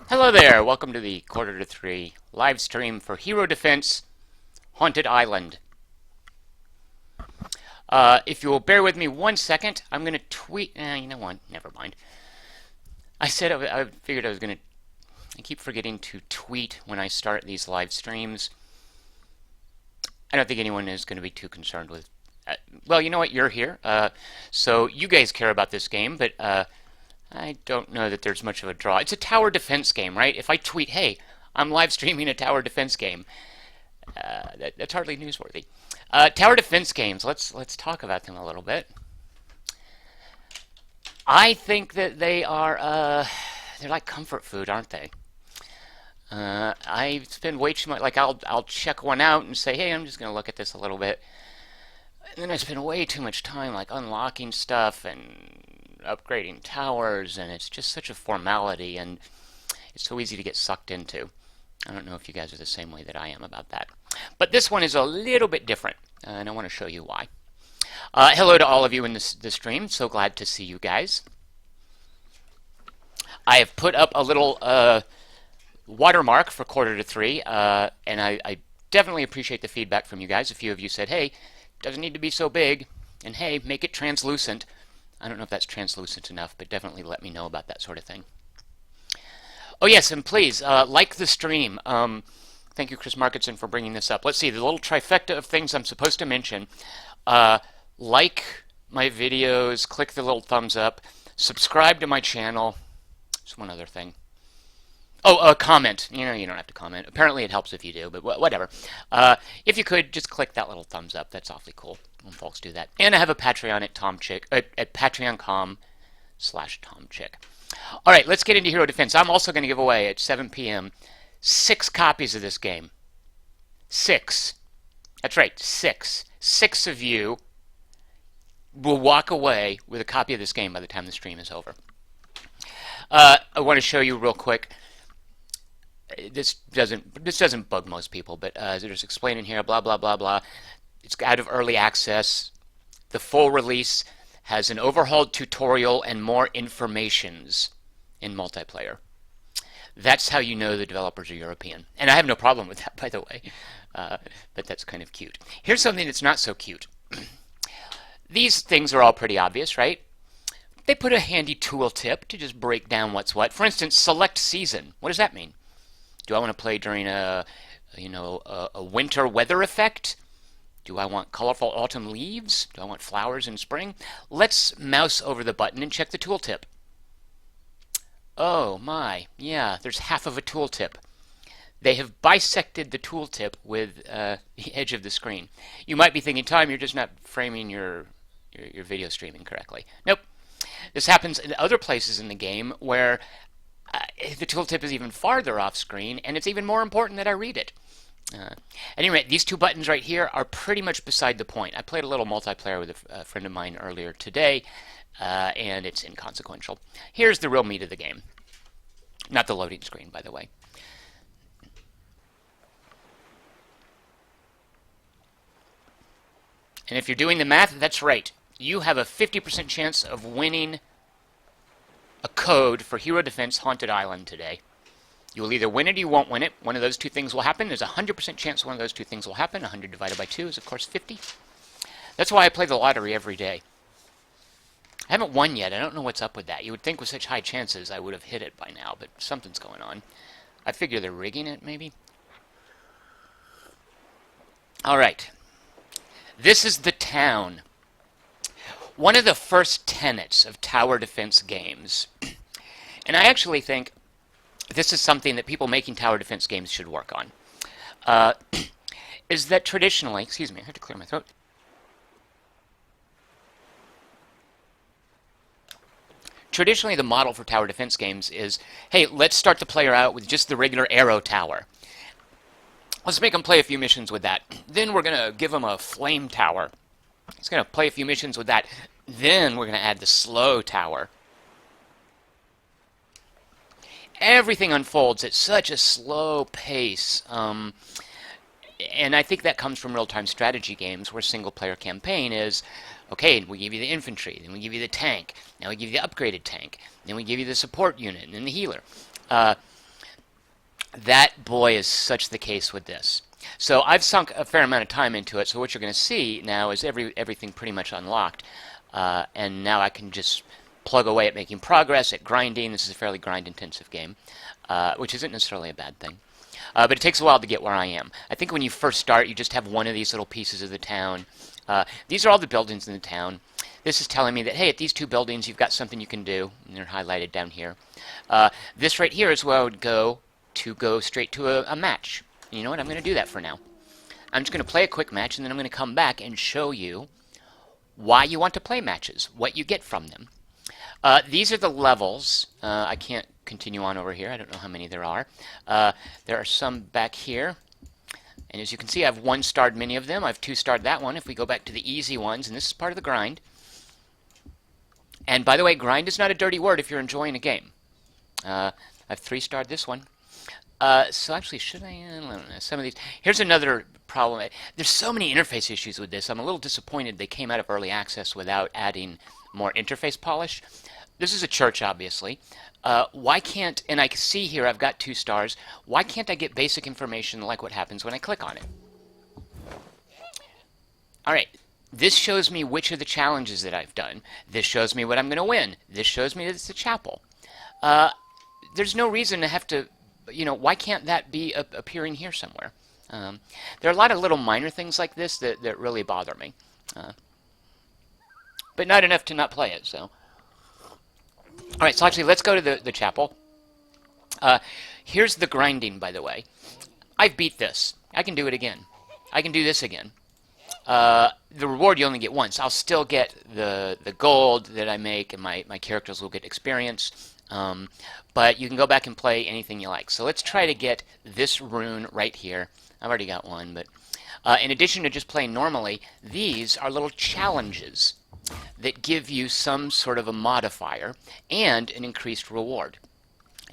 Hello there, welcome to the Quarter to Three live stream for Hero Defense Haunted Island. If you will bear with me 1 second, I'm going to tweet. You know what? Never mind. I figured I was going to. I keep forgetting to tweet when I start these live streams. I don't think anyone is going to be too concerned with. Well, you know what? You're here, so you guys care about this game, but I don't know that there's much of a draw. It's a tower defense game, right? If I tweet, "Hey, I'm live streaming a tower defense game," that's hardly newsworthy. Tower defense games. Let's talk about them a little bit. I think that they are they're like comfort food, aren't they? I spend way too much. Like I'll check one out and say, "Hey, I'm just going to look at this a little bit," and then I spend way too much time like unlocking stuff and upgrading towers, and it's just such a formality, and it's so easy to get sucked into. I don't know if you guys are the same way that I am about that. But this one is a little bit different, and I want to show you why. Hello to all of you in the stream. So glad to see you guys. I have put up a little watermark for Quarter to Three, and I definitely appreciate the feedback from you guys. A few of you said, "Hey, doesn't need to be so big," and "Hey, make it translucent." I don't know if that's translucent enough, but definitely let me know about that sort of thing. Oh yes, and please like the stream. Thank you, Chris Markinson, for bringing this up. Let's see, the little trifecta of things I'm supposed to mention. Like my videos, click the little thumbs up, subscribe to my channel. Just one other thing. Oh, comment. You know, you don't have to comment. Apparently it helps if you do, but whatever. If you could, just click that little thumbs up. That's awfully cool when folks do that. And I have a Patreon at at patreon.com/TomChick. All right, let's get into Hero Defense. I'm also going to give away at 7 p.m. 6 copies of this game. 6. That's right, 6. 6 of you will walk away with a copy of this game by the time the stream is over. I want to show you real quick. This doesn't bug most people, but just explaining here, blah blah blah blah. It's out of early access. The full release has an overhauled tutorial and more informations in multiplayer. That's how you know the developers are European. And I have no problem with that, by the way. But that's kind of cute. Here's something that's not so cute. These things are all pretty obvious, right? They put a handy tooltip to just break down what's what. For instance, select season. What does that mean? Do I want to play during a winter weather effect? Do I want colorful autumn leaves? Do I want flowers in spring? Let's mouse over the button and check the tooltip. Oh my, yeah, there's half of a tooltip. They have bisected the tooltip with the edge of the screen. You might be thinking, Tom, you're just not framing your video streaming correctly. Nope. This happens in other places in the game where the tooltip is even farther off screen, and it's even more important that I read it. Anyway, these two buttons right here are pretty much beside the point. I played a little multiplayer with a friend of mine earlier today, and it's inconsequential. Here's the real meat of the game. Not the loading screen, by the way. And if you're doing the math, that's right. You have a 50% chance of winning a code for Hero Defense Haunted Island today. You will either win it or you won't win it. One of those two things will happen. There's a 100% chance one of those two things will happen. 100 divided by 2 is, of course, 50. That's why I play the lottery every day. I haven't won yet. I don't know what's up with that. You would think with such high chances I would have hit it by now, but something's going on. I figure they're rigging it, maybe. All right. This is the town. One of the first tenets of tower defense games, and I actually think this is something that people making tower defense games should work on, is that traditionally, excuse me, I have to clear my throat. Traditionally, the model for tower defense games is, hey, let's start the player out with just the regular arrow tower. Let's make them play a few missions with that. Then we're going to give them a flame tower. He's going to play a few missions with that. Then we're going to add the slow tower. Everything unfolds at such a slow pace. And I think that comes from real-time strategy games where single-player campaign is, okay, we give you the infantry, then we give you the tank, now we give you the upgraded tank, then we give you the support unit, and then the healer. That, boy, is such the case with this. So I've sunk a fair amount of time into it. So what you're going to see now is everything pretty much unlocked. And now I can just plug away at making progress, at grinding. This is a fairly grind-intensive game, which isn't necessarily a bad thing. But it takes a while to get where I am. I think when you first start, you just have one of these little pieces of the town. These are all the buildings in the town. This is telling me that, hey, at these two buildings, you've got something you can do. And they're highlighted down here. This right here is where I would go to go straight to a match. And you know what? I'm going to do that for now. I'm just going to play a quick match, and then I'm going to come back and show you why you want to play matches, what you get from them. These are the levels. I can't continue on over here. I don't know how many there are. There are some back here. And as you can see, I've one-starred many of them. I've two-starred that one. If we go back to the easy ones, and this is part of the grind. And by the way, grind is not a dirty word if you're enjoying a game. I've three-starred this one. So actually, should I don't know, some of these? Here's another problem. There's so many interface issues with this. I'm a little disappointed they came out of early access without adding more interface polish. This is a church, obviously. Why can't, and I can see here I've got 2 stars, why can't I get basic information like what happens when I click on it? Alright, this shows me which of the challenges that I've done. This shows me what I'm going to win. This shows me that it's a chapel. There's no reason to have to, why can't that be appearing here somewhere? There are a lot of little minor things like this that really bother me. But not enough to not play it, so. Alright, so actually let's go to the chapel. Here's the grinding, by the way. I've beat this. I can do it again. I can do this again. The reward you only get once. I'll still get the gold that I make, and my characters will get experience. But you can go back and play anything you like. So let's try to get this rune right here. I've already got one, but in addition to just playing normally, these are little challenges that give you some sort of a modifier and an increased reward.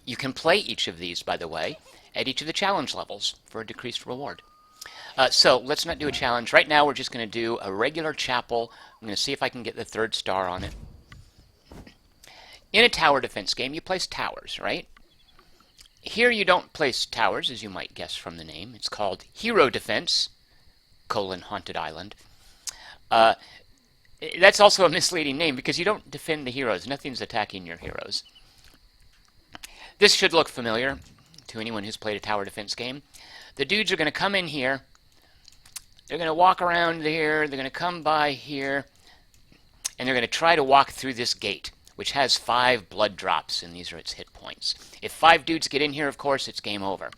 You can play each of these, by the way, at each of the challenge levels for a decreased reward. So let's not do a challenge. Right now we're just going to do a regular chapel. I'm going to see if I can get the 3rd star on it. In a tower defense game, you place towers, right? Here you don't place towers, as you might guess from the name. It's called Hero Defense, Haunted Island. That's also a misleading name because you don't defend the heroes. Nothing's attacking your heroes. This should look familiar to anyone who's played a tower defense game. The dudes are going to come in here. They're going to walk around here. They're going to come by here. And they're going to try to walk through this gate, which has 5 blood drops, and these are its hit points. If 5 dudes get in here, of course, it's game over.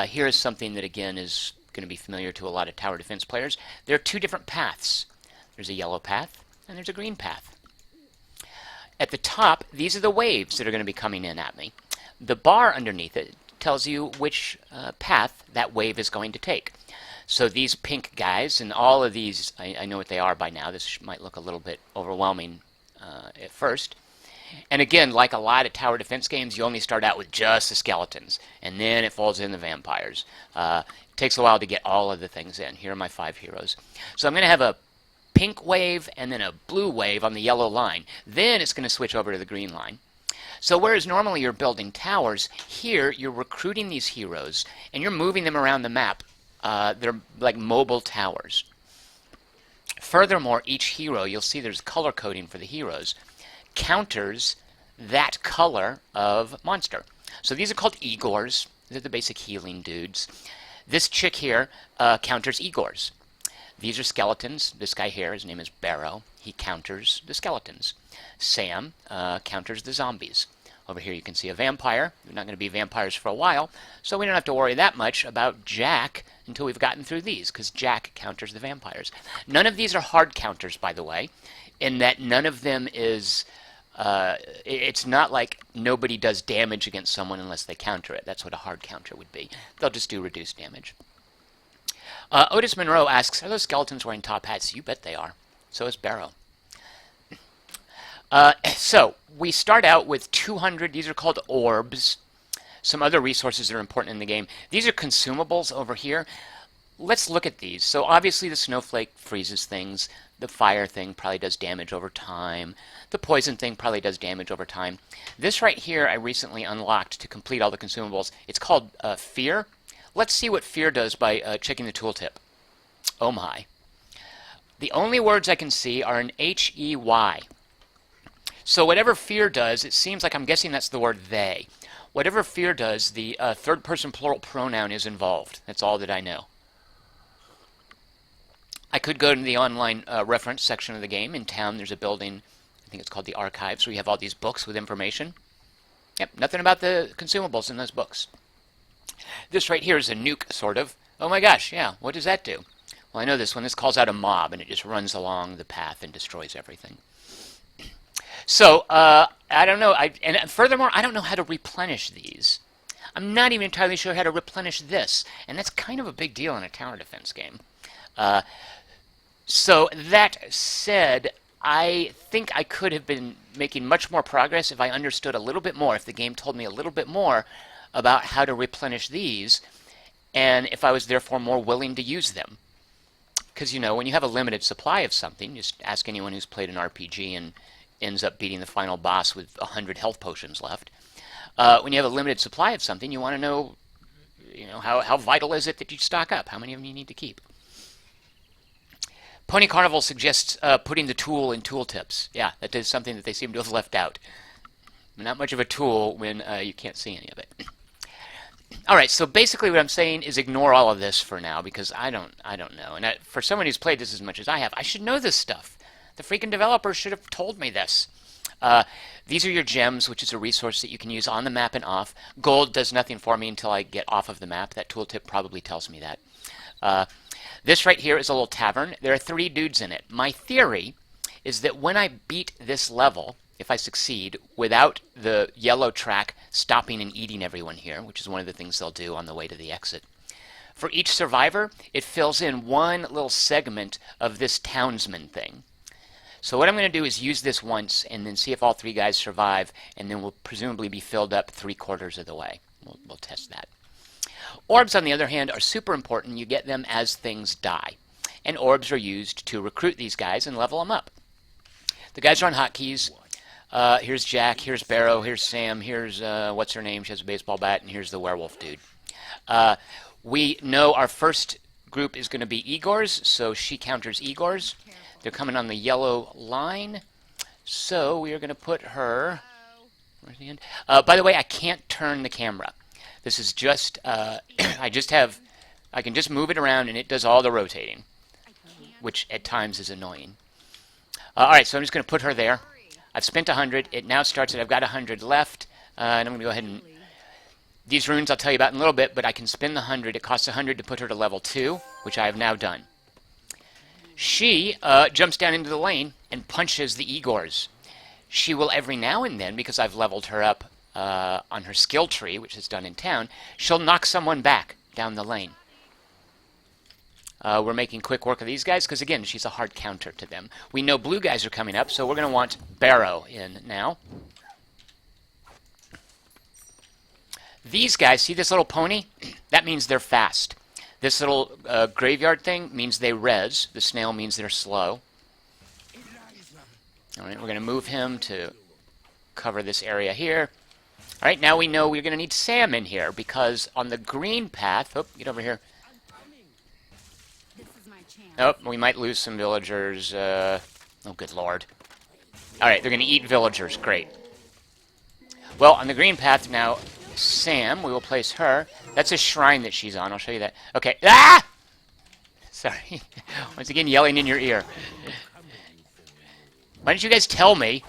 Here's something that, again, is going to be familiar to a lot of tower defense players. There are 2 different paths. There's a yellow path, and there's a green path. At the top, these are the waves that are going to be coming in at me. The bar underneath it tells you which path that wave is going to take. So these pink guys and all of these, I know what they are by now. This might look a little bit overwhelming at first. And again, like a lot of tower defense games, you only start out with just the skeletons, and then it falls in the vampires. It takes a while to get all of the things in. Here are my 5 heroes. So I'm going to have a pink wave and then a blue wave on the yellow line. Then it's going to switch over to the green line. So whereas normally you're building towers, here you're recruiting these heroes and you're moving them around the map. They're like mobile towers. Furthermore, each hero, you'll see there's color coding for the heroes, counters that color of monster. So these are called Igors. They're the basic healing dudes. This chick here counters Igors. These are skeletons. This guy here, his name is Barrow. He counters the skeletons. Sam counters the zombies. Over here you can see a vampire. They're not going to be vampires for a while, so we don't have to worry that much about Jack until we've gotten through these, because Jack counters the vampires. None of these are hard counters, by the way, in that none of them is... it's not like nobody does damage against someone unless they counter it. That's what a hard counter would be. They'll just do reduced damage. Otis Monroe asks, are those skeletons wearing top hats? You bet they are. So is Barrow. So we start out with 200. These are called orbs. Some other resources that are important in the game. These are consumables over here. let's look at these. So obviously the snowflake freezes things. The fire thing probably does damage over time. The poison thing probably does damage over time. This right here I recently unlocked to complete all the consumables. It's called Fear. Let's see what Fear does by checking the tooltip. Oh my. The only words I can see are an H-E-Y. So whatever Fear does, it seems like I'm guessing that's the word they. Whatever Fear does, the third person plural pronoun is involved. That's all that I know. I could go to the online reference section of the game. In town, there's a building, I think it's called the Archives, where you have all these books with information. Yep, nothing about the consumables in those books. This right here is a nuke, sort of. Oh my gosh, yeah, what does that do? Well, I know this one. This calls out a mob, and it just runs along the path and destroys everything. So, I don't know. And furthermore, I don't know how to replenish these. I'm not even entirely sure how to replenish this, and that's kind of a big deal in a tower defense game. So that said, I think I could have been making much more progress if I understood a little bit more, if the game told me a little bit more about how to replenish these, and if I was therefore more willing to use them. Because, you know, when you have a limited supply of something, just ask anyone who's played an RPG and ends up beating the final boss with 100 health potions left. When you have a limited supply of something, you want to know, how vital is it that you stock up? How many of them you need to keep? Pony Carnival suggests putting the tool in tooltips. Yeah, that is something that they seem to have left out. Not much of a tool when you can't see any of it. All right, so basically what I'm saying is ignore all of this for now because I don't know. And for someone who's played this as much as I have, I should know this stuff. The freaking developers should have told me this. These are your gems, which is a resource that you can use on the map and off. Gold does nothing for me until I get off of the map. That tooltip probably tells me that. This right here is a little tavern. There are 3 dudes in it. My theory is that when I beat this level, if I succeed, without the yellow track stopping and eating everyone here, which is one of the things they'll do on the way to the exit, for each survivor, it fills in one little segment of this townsman thing. So what I'm going to do is use this once and then see if all 3 guys survive, and then we'll presumably be filled up 3/4 of the way. We'll test that. Orbs, on the other hand, are super important. You get them as things die. And orbs are used to recruit these guys and level them up. The guys are on hotkeys. Here's Jack, here's Barrow, here's Sam, here's what's her name? She has a baseball bat, and here's the werewolf dude. We know our first group is going to be Igor's, so she counters Igor's. They're coming on the yellow line, so we are going to put her... Where's the end? By the way, I can't turn the camera. This is just, I can just move it around and it does all the rotating, which at times is annoying. Alright, so I'm just going to put her there. I've spent 100. It now starts at I've got 100 left. And I'm going to go ahead and... These runes I'll tell you about in a little bit, but I can spend the 100. It costs 100 to put her to level 2, which I have now done. She jumps down into the lane and punches the Igors. She will every now and then, because I've leveled her up on her skill tree, which is done in town, she'll knock someone back down the lane. We're making quick work of these guys because, again, she's a hard counter to them. We know blue guys are coming up, so we're going to want Barrow in now. These guys, see this little pony? That means they're fast. This little graveyard thing means they res. The snail means they're slow. All right, we're going to move him to cover this area here. All right, now we know we're going to need Sam in here because on the green path... Oh, get over here. Oh, we might lose some villagers. Oh, good lord. All right, they're going to eat villagers. Great. Well, on the green path now, Sam, we will place her. That's a shrine that she's on. I'll show you that. Okay. Ah! Sorry. Once again, yelling in your ear. Why didn't you guys tell me?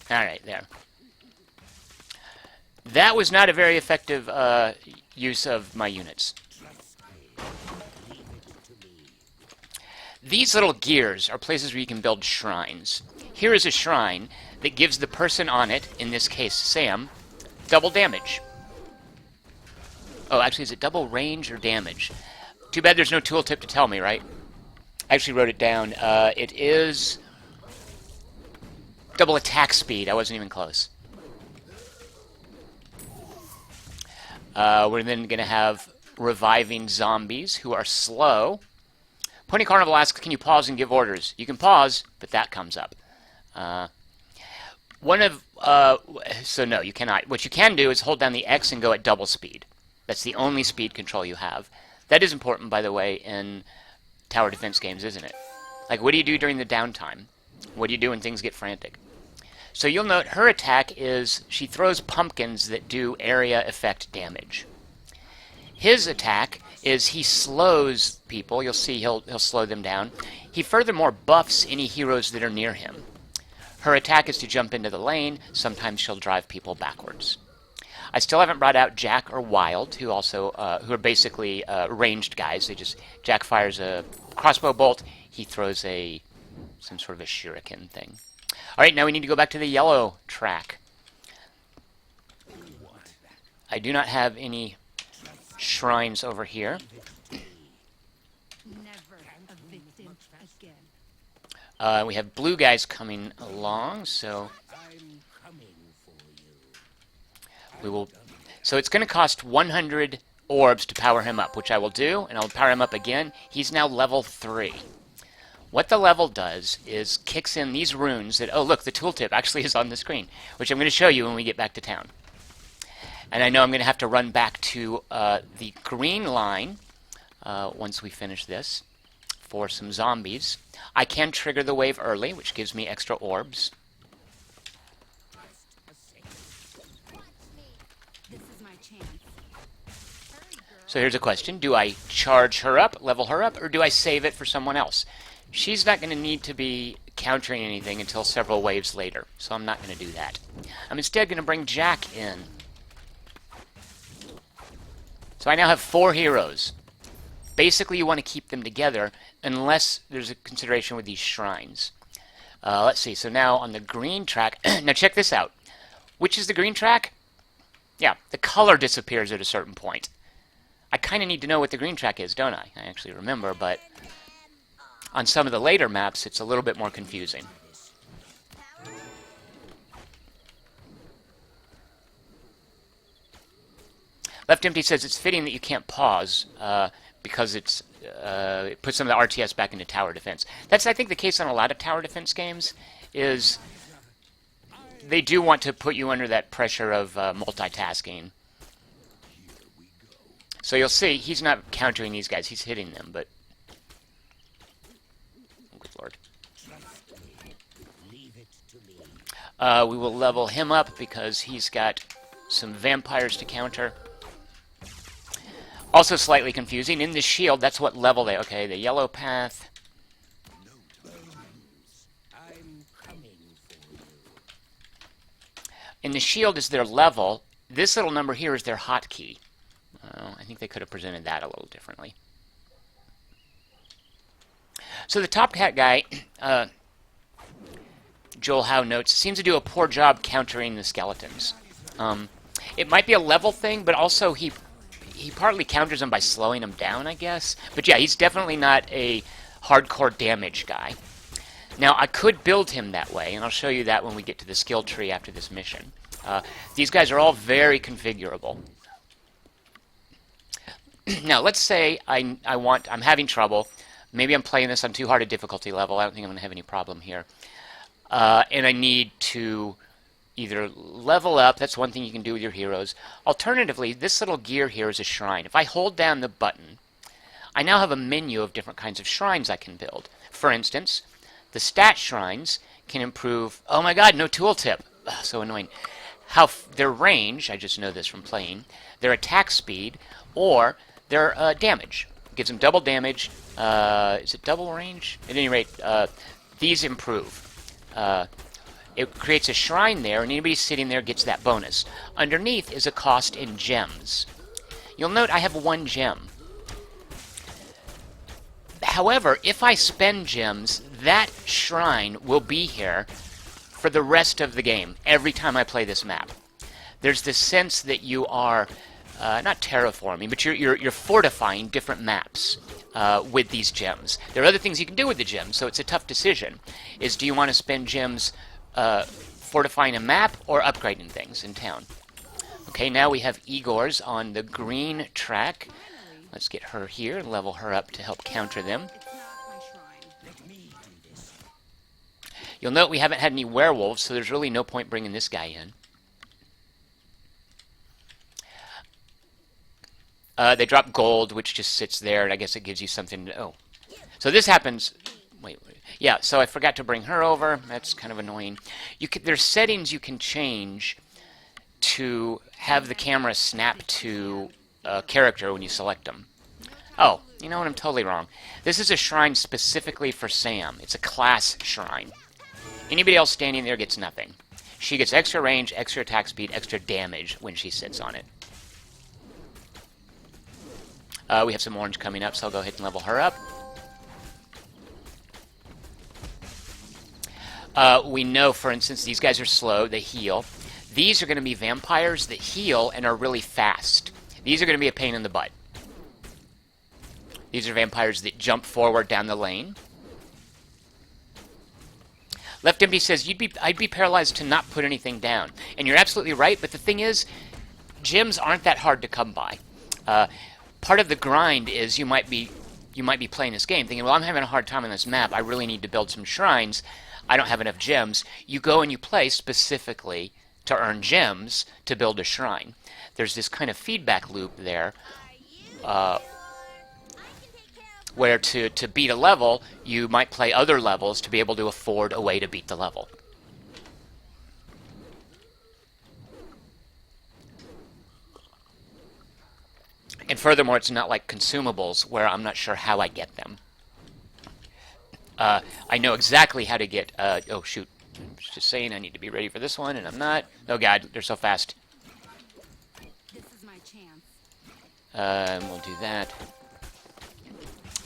All right, there. That was not a very effective use of my units. These little gears are places where you can build shrines. Here is a shrine that gives the person on it, in this case Sam, double damage. Oh, actually, is it double range or damage? Too bad there's no tooltip to tell me, right? I actually wrote it down. It is double attack speed. I wasn't even close. We're then going to have reviving zombies who are slow. Pony Carnival asks, can you pause and give orders? You can pause, but that comes up. So no, you cannot. What you can do is hold down the X and go at double speed. That's the only speed control you have. That is important, by the way, in tower defense games, isn't it? Like, what do you do during the downtime? What do you do when things get frantic? So you'll note her attack is she throws pumpkins that do area effect damage. His attack is he slows people. You'll see he'll slow them down. He furthermore buffs any heroes that are near him. Her attack is to jump into the lane. Sometimes she'll drive people backwards. I still haven't brought out Jack or Wild, who are basically ranged guys. Jack fires a crossbow bolt. He throws some sort of a shuriken thing. All right, now we need to go back to the yellow track. I do not have any shrines over here. We have blue guys coming along, so we will. So it's going to cost 100 orbs to power him up, which I will do, and I'll power him up again. He's now level 3. What the level does is kicks in these runes that, oh look, the tooltip actually is on the screen, which I'm going to show you when we get back to town. And I know I'm going to have to run back to the green line once we finish this for some zombies. I can trigger the wave early, which gives me extra orbs. So here's a question. Do I charge her up, level her up, or do I save it for someone else? She's not going to need to be countering anything until several waves later, so I'm not going to do that. I'm instead going to bring Jack in. So I now have 4 heroes. Basically, you want to keep them together unless there's a consideration with these shrines. Let's see. So now on the green track... now check this out. Which is the green track? Yeah, the color disappears at a certain point. I kind of need to know what the green track is, don't I? I actually remember, but on some of the later maps, it's a little bit more confusing. Left Empty says it's fitting that you can't pause because it puts some of the RTS back into tower defense. That's, I think, the case on a lot of tower defense games, is they do want to put you under that pressure of multitasking. So you'll see, he's not countering these guys, he's hitting them, but... oh, good lord. We will level him up because he's got some vampires to counter. Also slightly confusing, in the shield, that's what level they... okay, the yellow path. In the shield is their level. This little number here is their hotkey. I think they could have presented that a little differently. So the top cat guy, Joel Howe notes, seems to do a poor job countering the skeletons. It might be a level thing, but also he partly counters them by slowing them down, I guess. But yeah, he's definitely not a hardcore damage guy. Now, I could build him that way, and I'll show you that when we get to the skill tree after this mission. These guys are all very configurable. Now, let's say I'm having trouble. Maybe I'm playing this on too hard a difficulty level. I don't think I'm going to have any problem here. And I need to either level up. That's one thing you can do with your heroes. Alternatively, this little gear here is a shrine. If I hold down the button, I now have a menu of different kinds of shrines I can build. For instance, the stat shrines can improve... oh my god, no tooltip. Ugh, so annoying. Their range, I just know this from playing, their attack speed, or their damage. It gives them double damage. Is it double range? At any rate, these improve. It creates a shrine there, and anybody sitting there gets that bonus. Underneath is a cost in gems. You'll note I have 1 gem. However, if I spend gems, that shrine will be here for the rest of the game, every time I play this map. There's this sense that you are not terraforming, but you're fortifying different maps with these gems. There are other things you can do with the gems, so it's a tough decision. Do you want to spend gems fortifying a map or upgrading things in town? Okay, now we have Igor's on the green track. Let's get her here and level her up to help counter them. You'll note we haven't had any werewolves, so there's really no point bringing this guy in. They drop gold, which just sits there, and I guess it gives you something to... Oh. So this happens... Wait. Yeah, so I forgot to bring her over. That's kind of annoying. There's settings you can change to have the camera snap to a character when you select them. Oh, you know what? I'm totally wrong. This is a shrine specifically for Sam. It's a class shrine. Anybody else standing there gets nothing. She gets extra range, extra attack speed, extra damage when she sits on it. We have some orange coming up, so I'll go ahead and level her up. We know, for instance, these guys are slow. They heal. These are going to be vampires that heal and are really fast. These are going to be a pain in the butt. These are vampires that jump forward down the lane. Left Empty says, I'd be paralyzed to not put anything down. And you're absolutely right, but the thing is, gems aren't that hard to come by. Part of the grind is you might be playing this game thinking, well, I'm having a hard time on this map. I really need to build some shrines. I don't have enough gems. You go and you play specifically to earn gems to build a shrine. There's this kind of feedback loop there where to beat a level, you might play other levels to be able to afford a way to beat the level. And furthermore, it's not like consumables where I'm not sure how I get them. I know exactly how to get... oh, shoot. I'm just saying I need to be ready for this one, and I'm not. Oh, God, they're so fast. This is my chance. And we'll do that.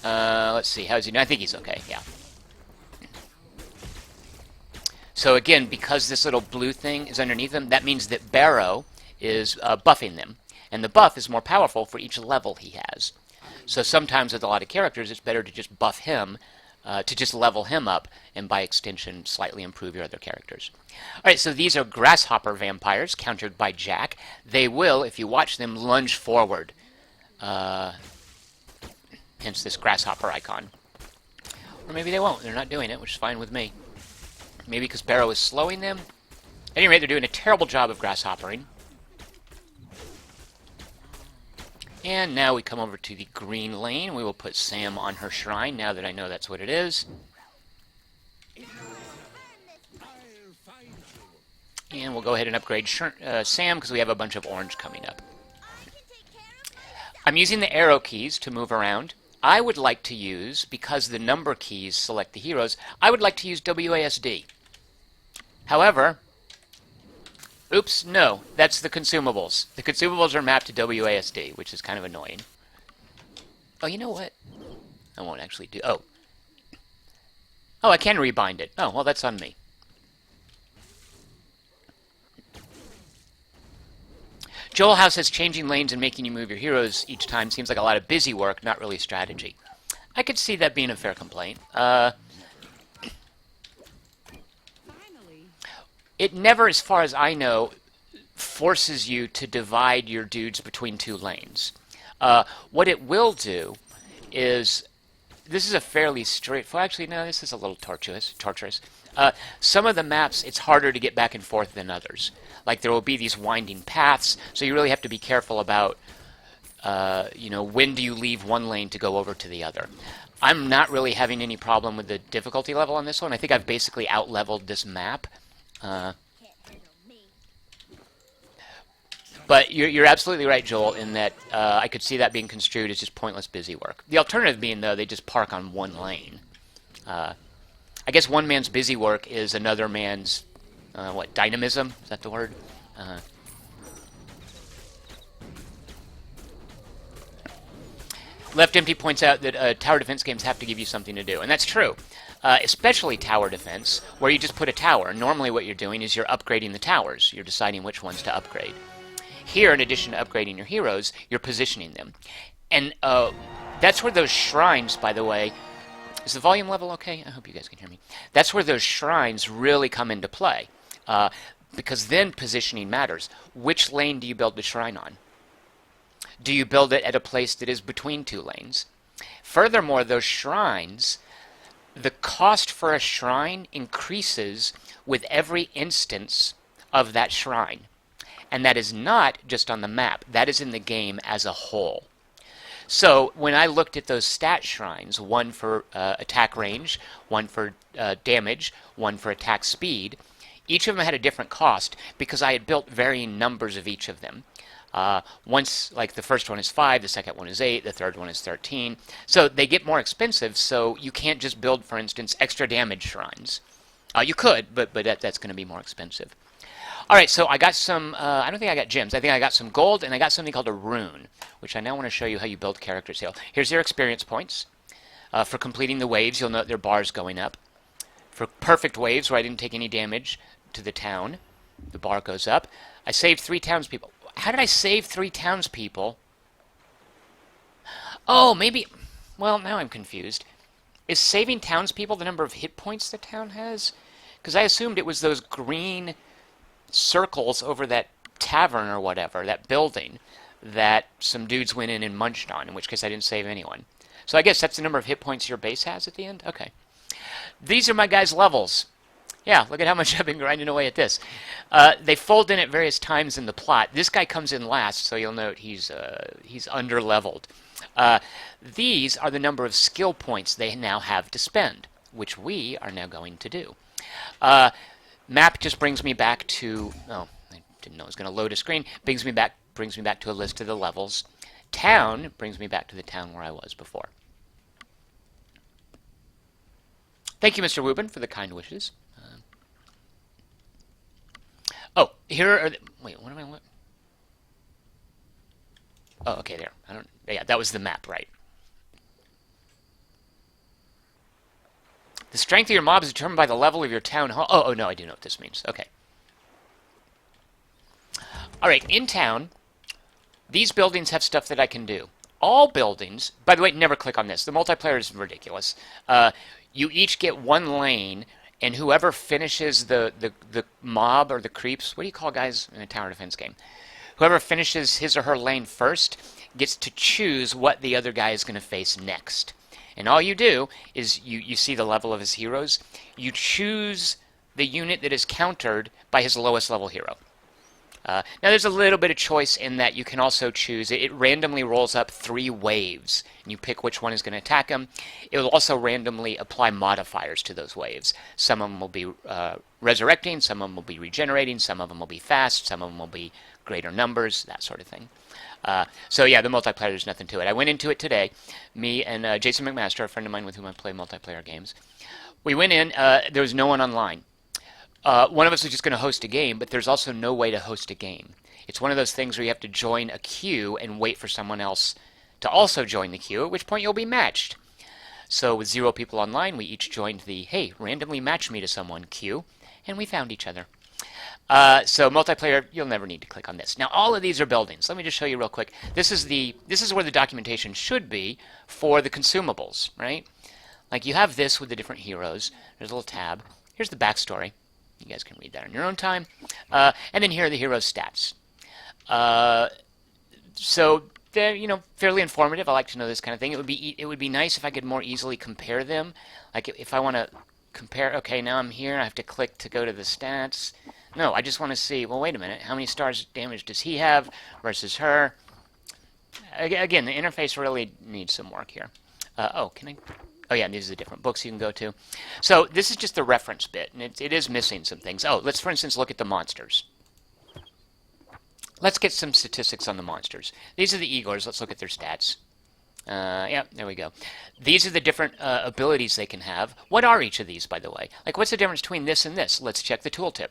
Let's see. How's he doing? I think he's okay, yeah. So, again, because this little blue thing is underneath him, that means that Barrow is buffing them. And the buff is more powerful for each level he has. So sometimes with a lot of characters, it's better to just buff him, to just level him up, and by extension, slightly improve your other characters. Alright, so these are grasshopper vampires, countered by Jack. They will, if you watch them, lunge forward. Hence this grasshopper icon. Or maybe they won't. They're not doing it, which is fine with me. Maybe because Barrow is slowing them. At any rate, they're doing a terrible job of grasshoppering. And now we come over to the green lane. We will put Sam on her shrine, now that I know that's what it is. And we'll go ahead and upgrade Sam, because we have a bunch of orange coming up. I'm using the arrow keys to move around. I would like to use, because the number keys select the heroes, I would like to use WASD. However... Oops, no, that's the consumables. The consumables are mapped to WASD, which is kind of annoying. Oh, you know what? I won't actually do... Oh. Oh, I can rebind it. Oh, well, that's on me. Joel House says changing lanes and making you move your heroes each time seems like a lot of busy work, not really strategy. I could see that being a fair complaint. It never, as far as I know, forces you to divide your dudes between two lanes. What it will do is... This is a fairly straightforward... Actually, no, this is a little tortuous. Some of the maps, it's harder to get back and forth than others. Like, there will be these winding paths, so you really have to be careful about, when do you leave one lane to go over to the other. I'm not really having any problem with the difficulty level on this one. I think I've basically out-leveled this map. But you're absolutely right, Joel, in that I could see that being construed as just pointless busy work. The alternative being, though, they just park on one lane. I guess one man's busy work is another man's, dynamism? Is that the word? Left Empty points out that tower defense games have to give you something to do, and that's true. Especially tower defense, where you just put a tower. Normally what you're doing is you're upgrading the towers. You're deciding which ones to upgrade. Here, in addition to upgrading your heroes, you're positioning them. And that's where those shrines, by the way... Is the volume level okay? I hope you guys can hear me. That's where those shrines really come into play. Because then positioning matters. Which lane do you build the shrine on? do you build it at a place that is between two lanes? Furthermore, those shrines, the cost for a shrine increases with every instance of that shrine. And that is not just on the map, that is in the game as a whole. So when I looked at those stat shrines, one for attack range, one for damage, one for attack speed, each of them had a different cost because I had built varying numbers of each of them. Once, like the first one is 5, the second one is 8, the third one is 13. So they get more expensive, so you can't just build, for instance, extra damage shrines. You could, but that's going to be more expensive. All right, so I got some, I don't think I got gems. I think I got some gold, and I got something called a rune, which I now want to show you how you build characters here. Here's your experience points. For completing the waves, you'll note their bars going up. For perfect waves, where I didn't take any damage to the town, the bar goes up. I saved 3 townspeople. How did I save 3 townspeople? Oh, maybe, well, now I'm confused. Is saving townspeople the number of hit points the town has? Because I assumed it was those green circles over that tavern or whatever, that building, that some dudes went in and munched on, in which case I didn't save anyone. So I guess that's the number of hit points your base has at the end? Okay. These are my guys' levels. Yeah, look at how much I've been grinding away at this. They fold in at various times in the plot. This guy comes in last, so you'll note he's under-leveled. These are the number of skill points they now have to spend, which we are now going to do. Map just brings me back to, oh, I didn't know it was going to load a screen, brings me back to a list of the levels. Town brings me back to the town where I was before. Thank you, Mr. Rubin, for the kind wishes. Oh, here are the, wait, what am I, oh, okay, there. Yeah, that was the map, right. The strength of your mob is determined by the level of your town hall. Oh, no, I do know what this means. Okay. All right, in town, these buildings have stuff that I can do. All buildings, by the way, never click on this. The multiplayer is ridiculous. You each get 1 lane, and whoever finishes the mob or the creeps, what do you call guys in a tower defense game? Whoever finishes his or her lane first gets to choose what the other guy is going to face next. And all you do is you see the level of his heroes. You choose the unit that is countered by his lowest level hero. Now there's a little bit of choice in that you can also choose, it randomly rolls up 3 waves, and you pick which one is going to attack them. It will also randomly apply modifiers to those waves. Some of them will be resurrecting, some of them will be regenerating, some of them will be fast, some of them will be greater numbers, that sort of thing. So yeah, the multiplayer, there's nothing to it. I went into it today, me and Jason McMaster, a friend of mine with whom I play multiplayer games. We went in, there was no one online. One of us is just going to host a game, but there's also no way to host a game. It's one of those things where you have to join a queue and wait for someone else to also join the queue, at which point you'll be matched. So with 0 people online, we each joined the, hey, randomly match me to someone queue, and we found each other. So multiplayer, you'll never need to click on this. Now all of these are buildings. Let me just show you real quick. This is where the documentation should be for the consumables, right? Like you have this with the different heroes. There's a little tab. Here's the backstory. You guys can read that on your own time. And then here are the hero's stats. So they're, fairly informative. I like to know this kind of thing. It would be nice if I could more easily compare them. Like if I want to compare, okay, now I'm here, I have to click to go to the stats. No, I just want to see, well, wait a minute, how many stars damage does he have versus her? Again, the interface really needs some work here. Oh, yeah, these are the different books you can go to. So this is just the reference bit, and it is missing some things. Oh, let's, for instance, look at the monsters. Let's get some statistics on the monsters. These are the Igors. Let's look at their stats. Yeah, there we go. These are the different abilities they can have. What are each of these, by the way? Like, what's the difference between this and this? Let's check the tooltip.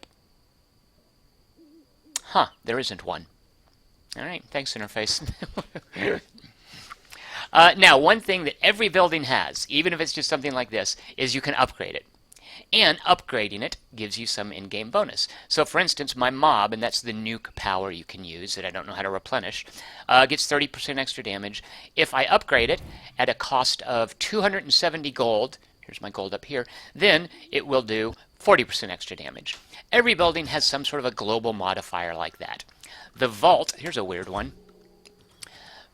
Huh, there isn't one. All right, thanks, interface. Now, one thing that every building has, even if it's just something like this, is you can upgrade it. And upgrading it gives you some in-game bonus. So, for instance, my mob, and that's the nuke power you can use that I don't know how to replenish, gets 30% extra damage. If I upgrade it at a cost of 270 gold, here's my gold up here, then it will do 40% extra damage. Every building has some sort of a global modifier like that. The vault, here's a weird one.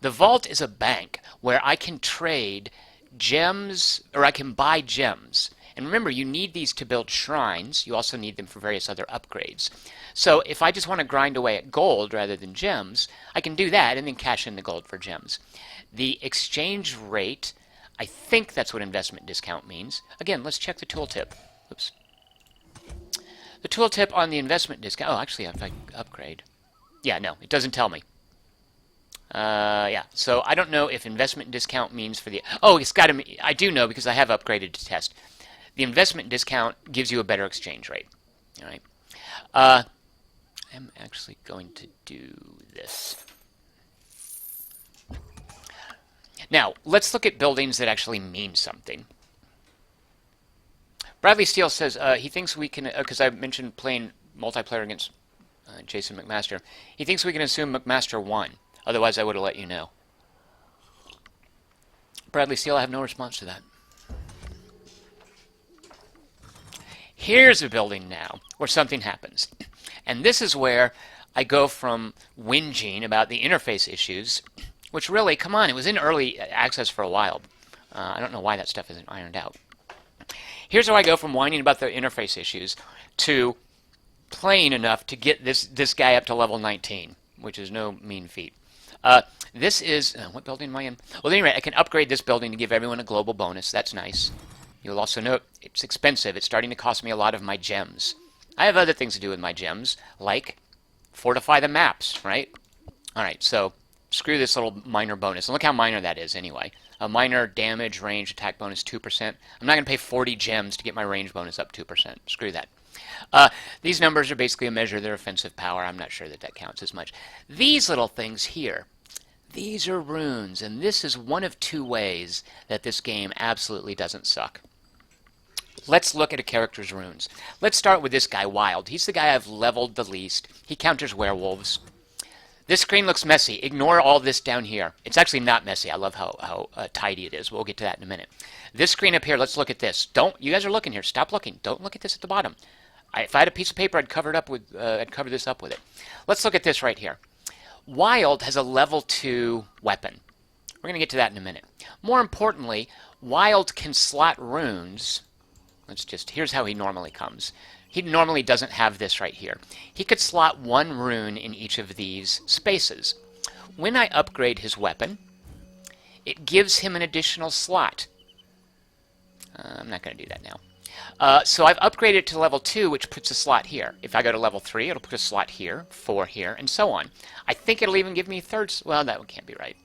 The vault is a bank where I can trade gems, or I can buy gems. And remember, you need these to build shrines. You also need them for various other upgrades. So if I just want to grind away at gold rather than gems, I can do that and then cash in the gold for gems. The exchange rate, I think that's what investment discount means. Again, let's check the tooltip. Oops. The tooltip on the investment discount. Oh, actually, if I upgrade. Yeah, no, it doesn't tell me. Yeah, so I don't know if investment discount means for the... Oh, it's got to... I do know because I have upgraded to test. The investment discount gives you a better exchange rate. All right. I'm actually going to do this. Now, let's look at buildings that actually mean something. Bradley Steele says he thinks we can... Because I mentioned playing multiplayer against Jason McMaster. He thinks we can assume McMaster won. Otherwise, I would have let you know. Bradley Steele, I have no response to that. Here's a building now where something happens. And this is where I go from whinging about the interface issues, which really, come on, it was in early access for a while. I don't know why that stuff isn't ironed out. Here's where I go from whining about the interface issues to playing enough to get this guy up to level 19, which is no mean feat. This is, what building am I in? Well, at any rate, I can upgrade this building to give everyone a global bonus. That's nice. You'll also note it's expensive. It's starting to cost me a lot of my gems. I have other things to do with my gems, like fortify the maps, right? All right, so screw this little minor bonus. And look how minor that is anyway. A minor damage, range, attack bonus 2%. I'm not going to pay 40 gems to get my range bonus up 2%. Screw that. These numbers are basically a measure of their offensive power. I'm not sure that that counts as much. These little things here, these are runes, and this is one of two ways that this game absolutely doesn't suck. Let's look at a character's runes. Let's start with this guy, Wild. He's the guy I've leveled the least. He counters werewolves. This screen looks messy. Ignore all this down here. It's actually not messy. I love how tidy it is. We'll get to that in a minute. This screen up here, let's look at this. You guys are looking here. Stop looking. Don't look at this at the bottom. If I had a piece of paper, I'd cover this up with it. Let's look at this right here. Wild has a level 2 weapon. We're going to get to that in a minute. More importantly, Wild can slot runes. Here's how he normally comes. He normally doesn't have this right here. He could slot one rune in each of these spaces. When I upgrade his weapon, it gives him an additional slot. I'm not going to do that now. So I've upgraded it to level 2, which puts a slot here. If I go to level 3, it'll put a slot here, 4 here, and so on. I think it'll even give me thirds. Well, that can't be right.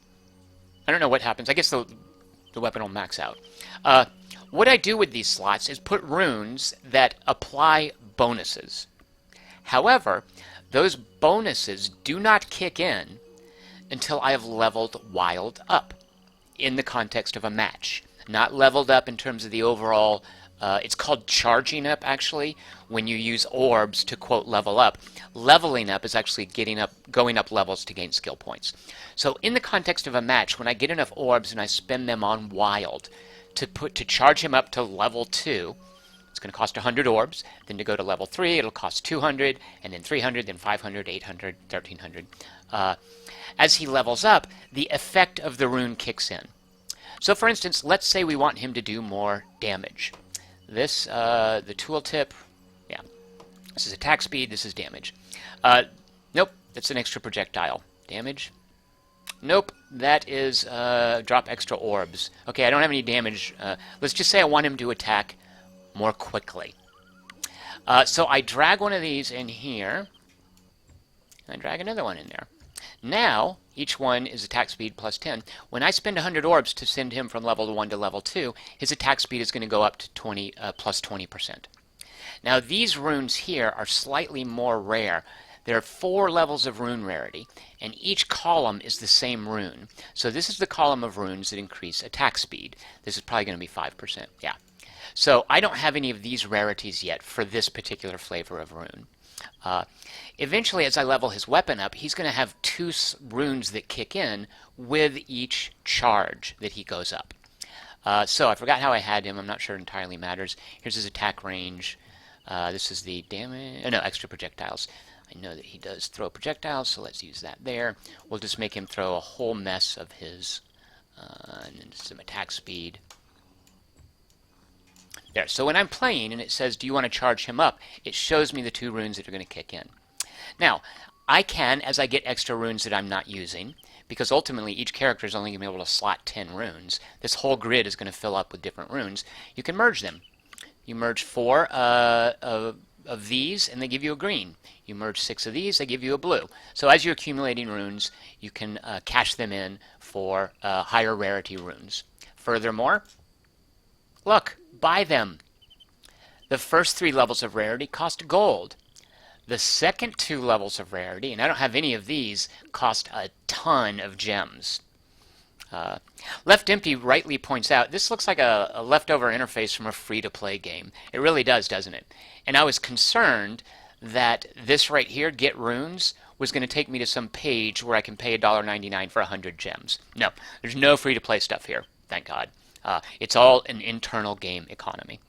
I don't know what happens. I guess the weapon will max out. What I do with these slots is put runes that apply bonuses. However, those bonuses do not kick in until I have leveled Wild up in the context of a match. Not leveled up in terms of the overall, it's called charging up actually, when you use orbs to quote level up. Leveling up is actually going up levels to gain skill points. So in the context of a match, when I get enough orbs and I spend them on Wild, to charge him up to level 2, it's going to cost 100 orbs. Then to go to level 3, it'll cost 200, and then 300, then 500, 800, 1300. As he levels up, the effect of the rune kicks in. So for instance, let's say we want him to do more damage. This, the tooltip, yeah, this is attack speed, this is damage. Nope, that's an extra projectile. Damage. Nope, that is drop extra orbs. Okay, I don't have any damage. Let's just say I want him to attack more quickly. So I drag one of these in here, and I drag another one in there. Now, each one is attack speed plus 10. When I spend 100 orbs to send him from level 1 to level 2, his attack speed is going to go up to plus 20%. Now, these runes here are slightly more rare. There are 4 levels of rune rarity, and each column is the same rune. So this is the column of runes that increase attack speed. This is probably going to be 5%. Yeah. So I don't have any of these rarities yet for this particular flavor of rune. Eventually, as I level his weapon up, he's going to have 2 runes that kick in with each charge that he goes up. So I forgot how I had him. I'm not sure it entirely matters. Here's his attack range. This is the damage. Oh, no, extra projectiles. I know that he does throw projectiles, so let's use that there. We'll just make him throw a whole mess of his, and then some attack speed. There, so when I'm playing and it says, do you want to charge him up, it shows me the 2 runes that are going to kick in. Now, I can, as I get extra runes that I'm not using, because ultimately each character is only going to be able to slot 10 runes, this whole grid is going to fill up with different runes, you can merge them. You merge 4 of these and they give you a green. You merge 6 of these, they give you a blue. So as you're accumulating runes, you can cash them in for higher rarity runes. Furthermore, look, buy them. The first 3 levels of rarity cost gold. The second 2 levels of rarity, and I don't have any of these, cost a ton of gems. Left Empty rightly points out, this looks like a leftover interface from a free-to-play game. It really does, doesn't it? And I was concerned that this right here, Get Runes, was going to take me to some page where I can pay $1.99 for 100 gems. No, there's no free-to-play stuff here, thank God. It's all an internal game economy.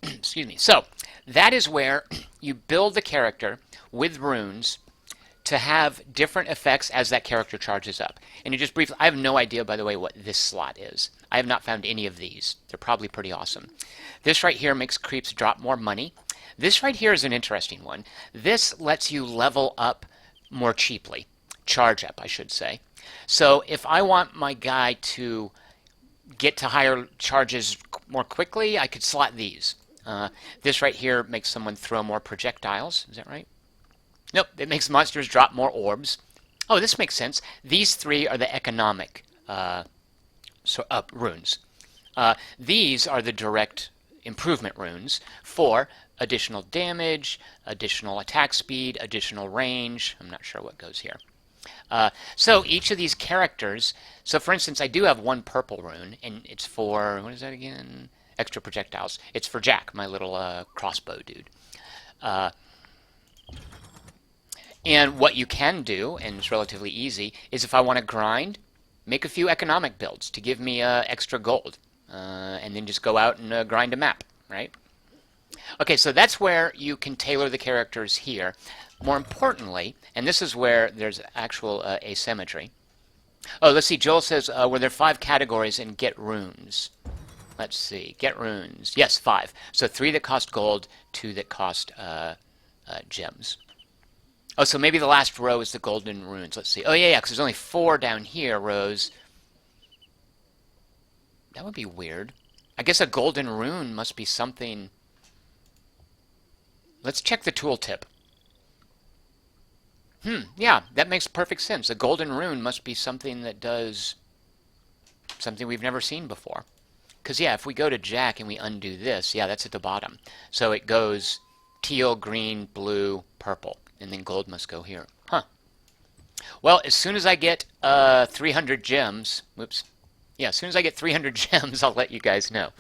Excuse me. So, that is where you build the character with runes to have different effects as that character charges up. And you just briefly, I have no idea, by the way, what this slot is. I have not found any of these. They're probably pretty awesome. This right here makes creeps drop more money. This right here is an interesting one. This lets you level up more cheaply. Charge up, I should say. So if I want my guy to get to higher charges more quickly, I could slot these. This right here makes someone throw more projectiles. Is that right? Nope, it makes monsters drop more orbs. Oh, this makes sense. These 3 are the economic runes. These are the direct improvement runes for additional damage, additional attack speed, additional range. I'm not sure what goes here. So each of these characters, so for instance, I do have 1 purple rune, and it's for, what is that again? Extra projectiles. It's for Jack, my little crossbow dude. And what you can do, and it's relatively easy, is if I want to grind, make a few economic builds to give me extra gold, and then just go out and grind a map, right? Okay, so that's where you can tailor the characters here. More importantly, and this is where there's actual asymmetry. Oh, let's see, Joel says, were there 5 categories in Get Runes? Let's see, Get Runes. Yes, 5. So 3 that cost gold, 2 that cost gems. Oh, so maybe the last row is the golden runes. Let's see. Oh, yeah, because there's only 4 down here rows. That would be weird. I guess a golden rune must be something. Let's check the tooltip. Yeah, that makes perfect sense. A golden rune must be something that does something we've never seen before. Because, yeah, if we go to Jack and we undo this, yeah, that's at the bottom. So it goes teal, green, blue, purple. And then gold must go here. Huh. Well, as soon as I get 300 gems, whoops. Yeah, as soon as I get 300 gems, I'll let you guys know.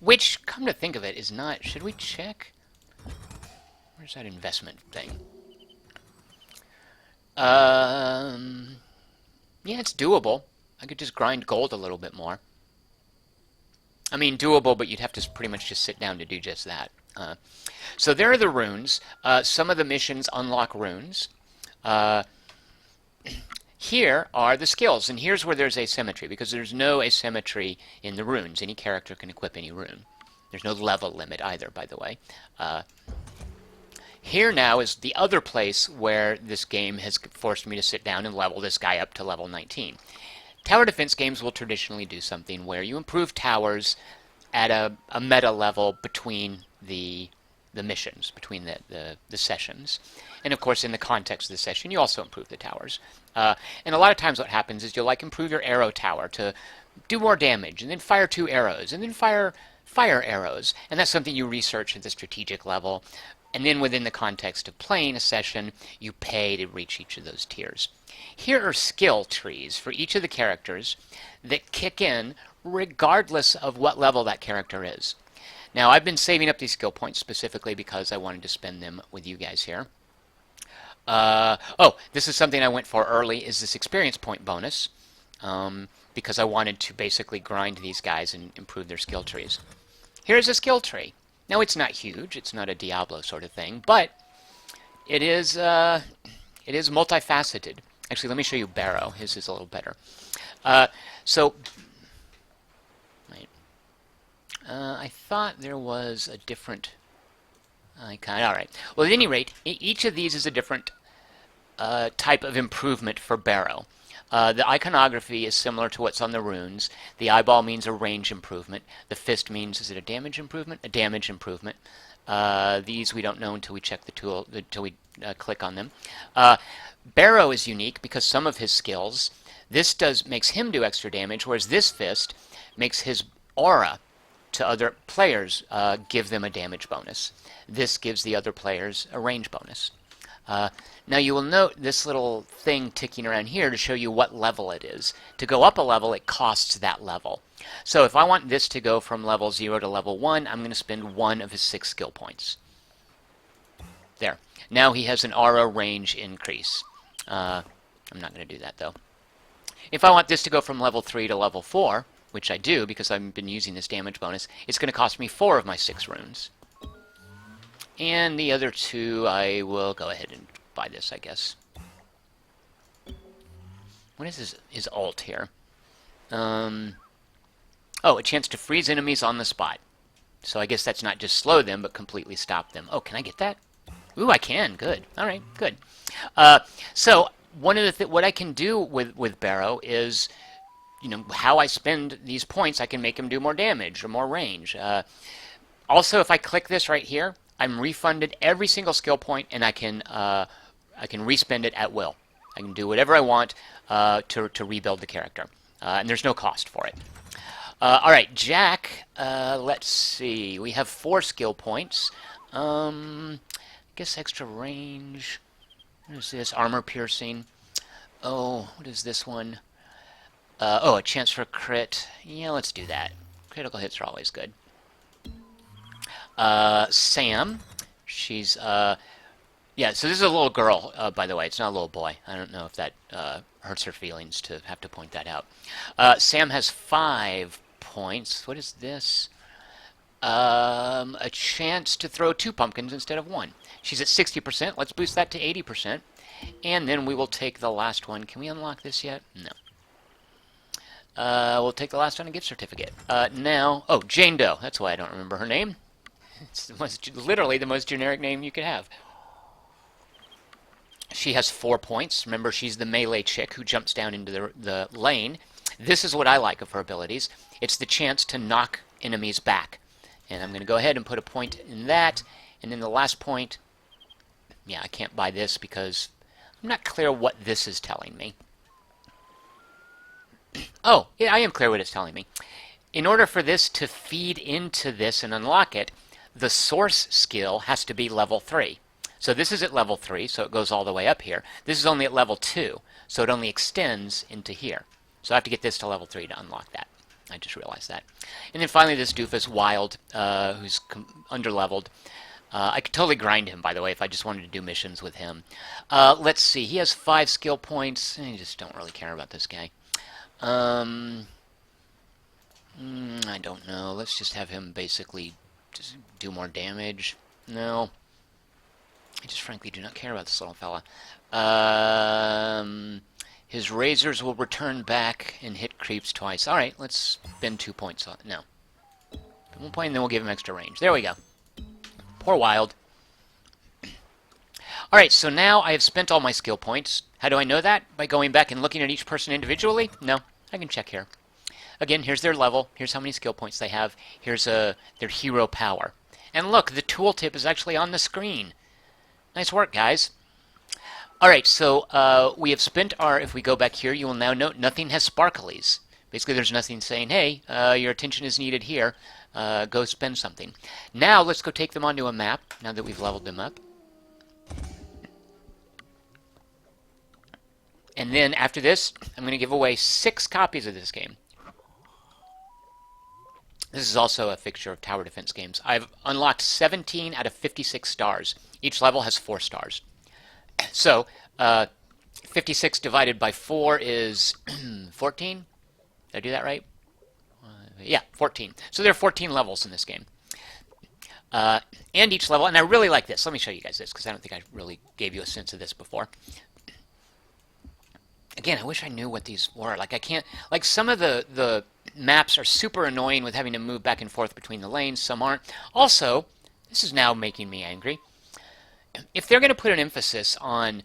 Which, come to think of it, is not... Should we check? Where's that investment thing? Yeah, it's doable. I could just grind gold a little bit more. I mean, doable, but you'd have to pretty much just sit down to do just that. So there are the runes. Some of the missions unlock runes. Here are the skills, and here's where there's asymmetry, because there's no asymmetry in the runes. Any character can equip any rune. There's no level limit either, by the way. Here now is the other place where this game has forced me to sit down and level this guy up to level 19. Tower defense games will traditionally do something where you improve towers at a meta level between the missions, between the sessions. And of course, in the context of the session, you also improve the towers. And a lot of times what happens is you'll improve your arrow tower to do more damage, and then fire 2 arrows, and then fire arrows. And that's something you research at the strategic level. And then within the context of playing a session, you pay to reach each of those tiers. Here are skill trees for each of the characters that kick in regardless of what level that character is. Now, I've been saving up these skill points specifically because I wanted to spend them with you guys here. This is something I went for early, is this experience point bonus, because I wanted to basically grind these guys and improve their skill trees. Here's a skill tree. Now it's not huge. It's not a Diablo sort of thing, but it is multifaceted. Actually, let me show you Barrow. His is a little better. So, wait. I thought there was a different icon. All right. Well, at any rate, each of these is a different type of improvement for Barrow. The iconography is similar to what's on the runes. The eyeball means a range improvement. The fist means, is it a damage improvement? A damage improvement. These we don't know until we check the tool, until we click on them. Barrow is unique because some of his skills, this makes him do extra damage, whereas this fist makes his aura to other players give them a damage bonus. This gives the other players a range bonus. Now you will note this little thing ticking around here to show you what level it is. To go up a level, it costs that level. So if I want this to go from level 0 to level 1, I'm going to spend 1 of his 6 skill points. There. Now he has an aura range increase. I'm not going to do that though. If I want this to go from level 3 to level 4, which I do because I've been using this damage bonus, it's going to cost me 4 of my 6 runes. And the other 2, I will go ahead and buy this, I guess. What is his ult here? Oh, a chance to freeze enemies on the spot. So I guess that's not just slow them, but completely stop them. Oh, can I get that? Ooh, I can. Good. All right, good. So one of the what I can do with Barrow is, you know, how I spend these points, I can make him do more damage or more range. Also, if I click this right here, I'm refunded every single skill point, and I can respend it at will. I can do whatever I want to rebuild the character, and there's no cost for it. All right, Jack. Let's see. We have 4 skill points. I guess extra range. What is this? Armor piercing. Oh, what is this one? Oh, a chance for a crit. Yeah, let's do that. Critical hits are always good. Sam, she's, yeah, so this is a little girl, by the way. It's not a little boy. I don't know if that hurts her feelings to have to point that out. Sam has 5 points. What is this? A chance to throw 2 pumpkins instead of 1. She's at 60%. Let's boost that to 80%. And then we will take the last one. Can we unlock this yet? No. We'll take the last one and gift certificate. Now, oh, Jane Doe. That's why I don't remember her name. It's literally the most generic name you could have. She has 4 points. Remember, she's the melee chick who jumps down into the lane. This is what I like of her abilities. It's the chance to knock enemies back. And I'm going to go ahead and put a point in that. And then the last point, yeah, I can't buy this because I'm not clear what this is telling me. Oh, yeah, I am clear what it's telling me. In order for this to feed into this and unlock it, the source skill has to be level 3. So this is at level 3, so it goes all the way up here. This is only at level 2, so it only extends into here. So I have to get this to level 3 to unlock that. I just realized that. And then finally this doofus, Wild, who's underleveled. I could totally grind him, by the way, if I just wanted to do missions with him. Let's see. He has 5 skill points. I just don't really care about this guy. I don't know. Let's just have him basically just do more damage. No. I just frankly do not care about this little fella. His razors will return back and hit creeps twice. Alright, let's spend 2 points on it. No. 1 point and then we'll give him extra range. There we go. Poor Wild. Alright, so now I have spent all my skill points. How do I know that? By going back and looking at each person individually? No. I can check here. Again, here's their level. Here's how many skill points they have. Here's their hero power. And look, the tooltip is actually on the screen. Nice work, guys. Alright, so we have spent our, if we go back here, you will now note nothing has sparklies. Basically, there's nothing saying, hey, your attention is needed here. Go spend something. Now, let's go take them onto a map, now that we've leveled them up. And then, after this, I'm going to give away 6 copies of this game. This is also a fixture of tower defense games. I've unlocked 17 out of 56 stars. Each level has 4 stars. So, 56 divided by 4 is 14? Did I do that right? Yeah, 14. So there are 14 levels in this game. And each level, and I really like this. Let me show you guys this, because I don't think I really gave you a sense of this before. Again, I wish I knew what these were. Like, I can't, like, some of the maps are super annoying with having to move back and forth between the lanes. Some aren't. Also, this is now making me angry. If they're going to put an emphasis on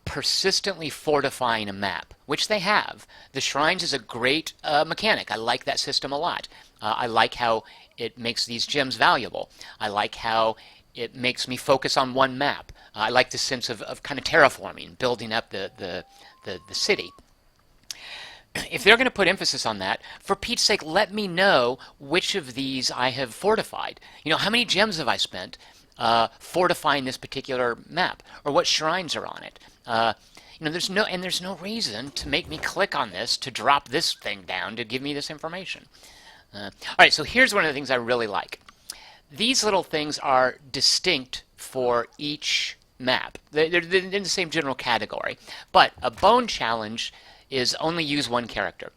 persistently fortifying a map, which they have, the shrines is a great mechanic. I like that system a lot. I like how it makes these gems valuable. I like how it makes me focus on one map. I like the sense of kind of terraforming, building up the city. If they're going to put emphasis on that, for Pete's sake, let me know which of these I have fortified. You know, how many gems have I spent fortifying this particular map, or what shrines are on it? You know, there's no reason to make me click on this to drop this thing down to give me this information. All right, so here's one of the things I really like. These little things are distinct for each map. They're in the same general category, but a bone challenge is only use one character.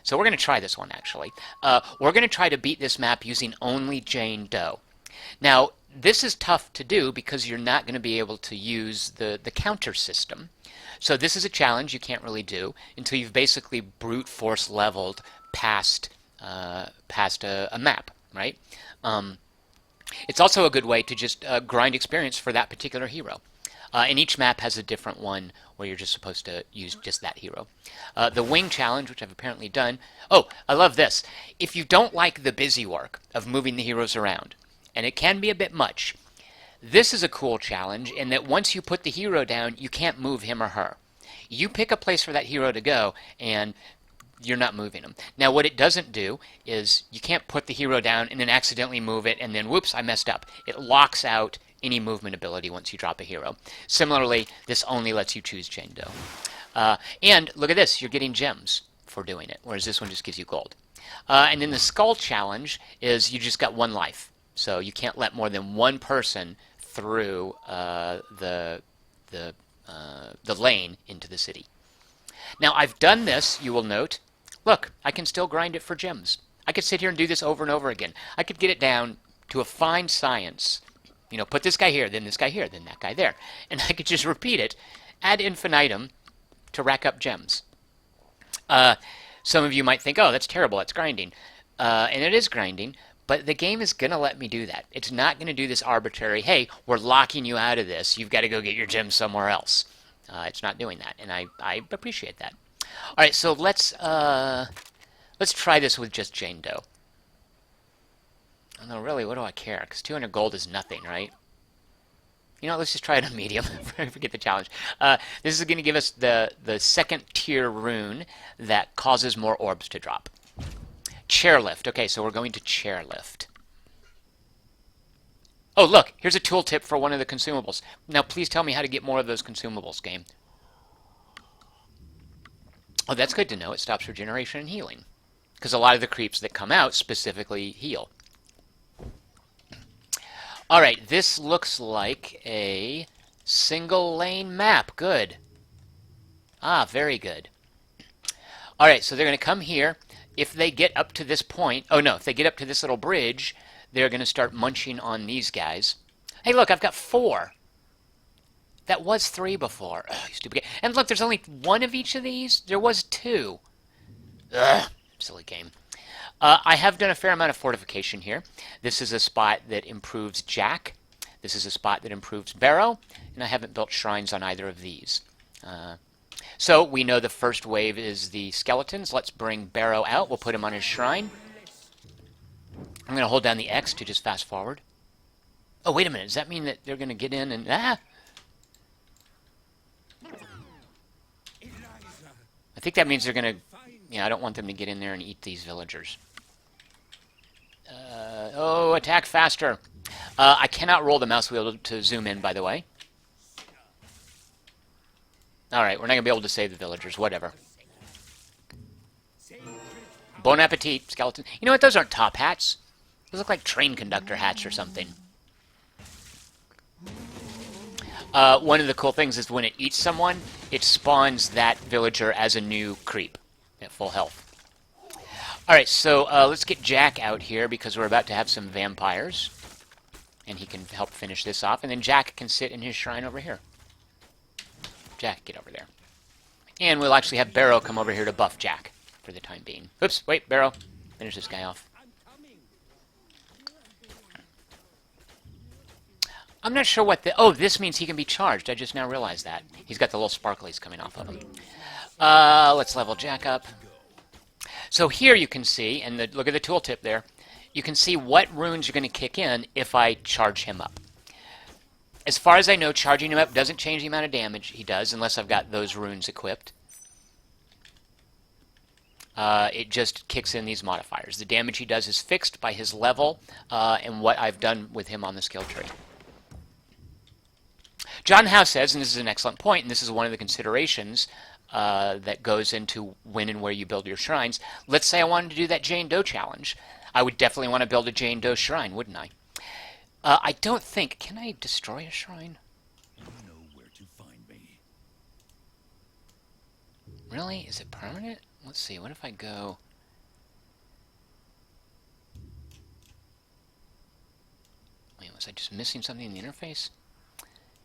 So we're going to try this one, actually. We're going to try to beat this map using only Jane Doe. Now, this is tough to do because you're not going to be able to use the counter system. So this is a challenge you can't really do until you've basically brute force leveled past a map, right? It's also a good way to just grind experience for that particular hero. And each map has a different one where you're just supposed to use just that hero. The wing challenge, which I've apparently done. Oh, I love this. If you don't like the busy work of moving the heroes around, and it can be a bit much, this is a cool challenge in that once you put the hero down, you can't move him or her. You pick a place for that hero to go, and you're not moving them. Now, what it doesn't do is you can't put the hero down and then accidentally move it, and then, whoops, I messed up. It locks out any movement ability once you drop a hero. Similarly, this only lets you choose Jane Doe. And look at this, you're getting gems for doing it, whereas this one just gives you gold. And then the skull challenge is you just got one life. So you can't let more than one person through the lane into the city. Now, I've done this, you will note. Look, I can still grind it for gems. I could sit here and do this over and over again. I could get it down to a fine science. You know, put this guy here, then this guy here, then that guy there. And I could just repeat it ad infinitum to rack up gems. Some of you might think, oh, that's terrible, that's grinding. And it is grinding, but the game is going to let me do that. It's not going to do this arbitrary, hey, we're locking you out of this, you've got to go get your gems somewhere else. It's not doing that, and I appreciate that. All right, so let's try this with just Jane Doe. Oh, no, really, what do I care? Because 200 gold is nothing, right? You know, let's just try it on medium. Forget the challenge. This is going to give us the second tier rune that causes more orbs to drop. Chairlift. Okay, so we're going to chairlift. Oh, look, here's a tooltip for one of the consumables. Now, please tell me how to get more of those consumables, game. Oh, that's good to know. It stops regeneration and healing. Because a lot of the creeps that come out specifically heal. All right, this looks like a single lane map. Good. Ah, very good. All right, so they're going to come here. If they get up to this point, oh no, if they get up to this little bridge, they're going to start munching on these guys. Hey, look, I've got 4. That was 3 before. Ugh, you stupid game. And look, there's only 1 of each of these. There was 2. Ugh, silly game. I have done a fair amount of fortification here. This is a spot that improves Jack. This is a spot that improves Barrow. And I haven't built shrines on either of these. So we know the first wave is the skeletons. Let's bring Barrow out. We'll put him on his shrine. I'm going to hold down the X to just fast forward. Oh, wait a minute. Does that mean that they're going to get in and... Ah! I think that means they're going to... Yeah, I don't want them to get in there and eat these villagers. Oh, attack faster. I cannot roll the mouse wheel to zoom in, by the way. Alright, we're not going to be able to save the villagers. Whatever. Bon appetit, skeleton. You know what? Those aren't top hats. Those look like train conductor hats or something. One of the cool things is when it eats someone, it spawns that villager as a new creep at full health. Alright, so let's get Jack out here because we're about to have some vampires. and he can help finish this off. And then Jack can sit in his shrine over here. Jack, get over there. And we'll actually have Barrow come over here to buff Jack for the time being. Oops, wait, Barrow. Finish this guy off. I'm not sure what the... Oh, this means he can be charged. I just now realized that. He's got the little sparklies coming off of him. Let's level Jack up. So here you can see, and look at the tooltip there, you can see what runes are going to kick in if I charge him up. As far as I know, charging him up doesn't change the amount of damage he does, unless I've got those runes equipped. It just kicks in these modifiers. The damage he does is fixed by his level and what I've done with him on the skill tree. John Howe says, and this is an excellent point, and this is one of the considerations that goes into when and where you build your shrines. Let's say I wanted to do that Jane Doe challenge. I would definitely want to build a Jane Doe shrine, wouldn't I? I don't think... Can I destroy a shrine? You know where to find me. Really? Is it permanent? Let's see. What if I go... Wait, was I just missing something in the interface?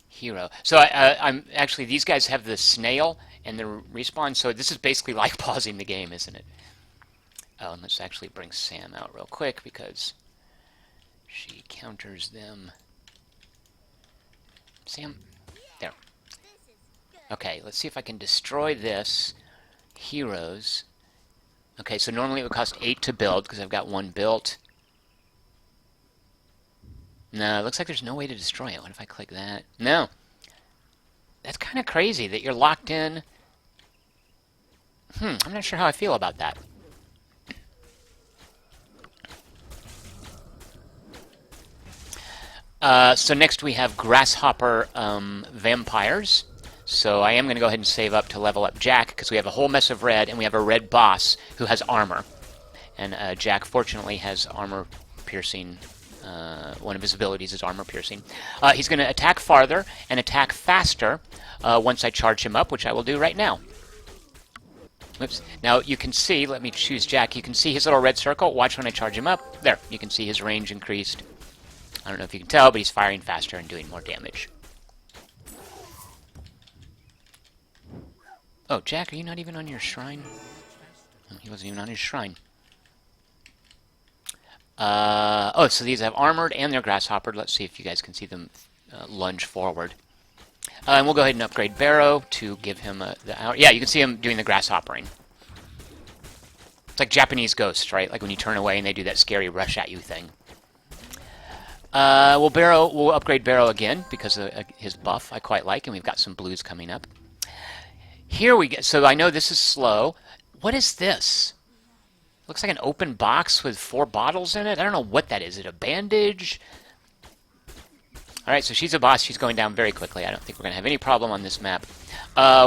Hero. So I'm actually, these guys have the snail and the respawn, so this is basically like pausing the game, isn't it? Oh, and let's actually bring Sam out real quick because she counters them. Sam, there. Okay, let's see if I can destroy this. Heroes. Okay, so normally it would cost 8 to build because I've got 1 built. No, it looks like there's no way to destroy it. What if I click that? No. That's kind of crazy that you're locked in. I'm not sure how I feel about that. So next we have Grasshopper Vampires. So I am going to go ahead and save up to level up Jack because we have a whole mess of red and we have a red boss who has armor. And Jack fortunately has armor piercing. One of his abilities is armor piercing. He's going to attack farther and attack faster once I charge him up, which I will do right now. Oops. Now you can see, let me choose Jack, you can see his little red circle. Watch when I charge him up. There, you can see his range increased. I don't know if you can tell, but he's firing faster and doing more damage. Oh, Jack, are you not even on your shrine? Oh, he wasn't even on his shrine. Oh, so these have armored and they're grasshoppered. Let's see if you guys can see them lunge forward. And we'll go ahead and upgrade Barrow to give him yeah, you can see him doing the grasshoppering. It's like Japanese ghosts, right? Like when you turn away and they do that scary rush at you thing. We'll upgrade Barrow again because of his buff I quite like, and we've got some blues coming up. Here we get, so I know this is slow. What is this? Looks like an open box with 4 bottles in it. I don't know what that is. Is it a bandage? Alright, so she's a boss. She's going down very quickly. I don't think we're going to have any problem on this map.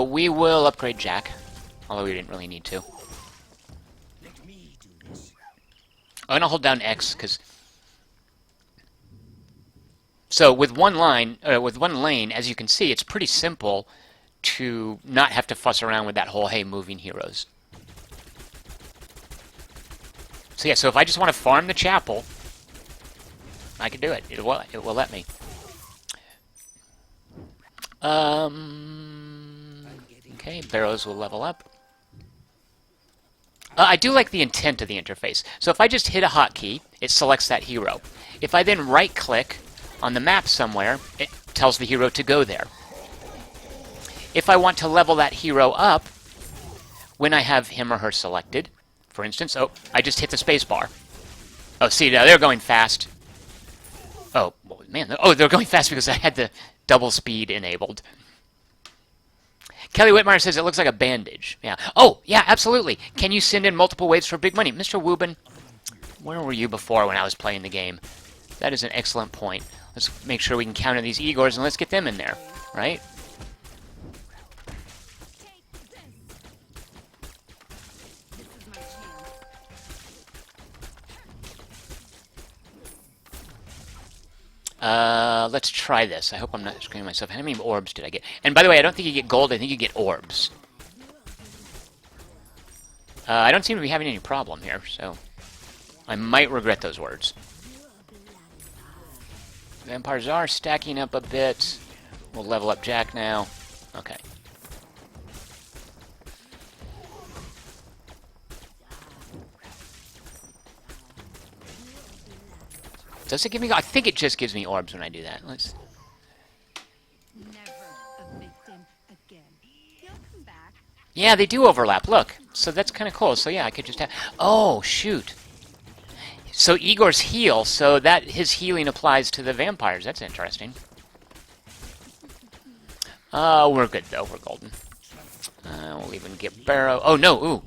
We will upgrade Jack, although we didn't really need to. Oh, and I'll hold down X, because... So with one lane, as you can see, it's pretty simple to not have to fuss around with that whole, hey, moving heroes. So yeah, so if I just want to farm the chapel, I can do it. It will let me. Okay, Barrows will level up. I do like the intent of the interface. So if I just hit a hotkey, it selects that hero. If I then right-click on the map somewhere, it tells the hero to go there. If I want to level that hero up, when I have him or her selected, for instance, oh, I just hit the space bar. Oh, see, now they're going fast. Oh, man. Oh, they're going fast because I had the double speed enabled. Kelly Whitmire says it looks like a bandage. Yeah. Oh, yeah, absolutely. Can you send in multiple waves for big money? Mr. Woobin, where were you before when I was playing the game? That is an excellent point. Let's make sure we can counter these Igors and let's get them in there, right? Let's try this. I hope I'm not screwing myself. How many orbs did I get? And by the way, I don't think you get gold. I think you get orbs. I don't seem to be having any problem here, so I might regret those words. Vampires are stacking up a bit. We'll level up Jack now. Okay. Does it give me... I think it just gives me orbs when I do that. Let's... Never a victim again. He'll come back. Yeah, they do overlap. Look. So that's kind of cool. So yeah, I could just have... Oh, shoot. So Igor's heal, so that his healing applies to the vampires. That's interesting. We're good, though. We're golden. We'll even get Barrow. Oh, no. Ooh.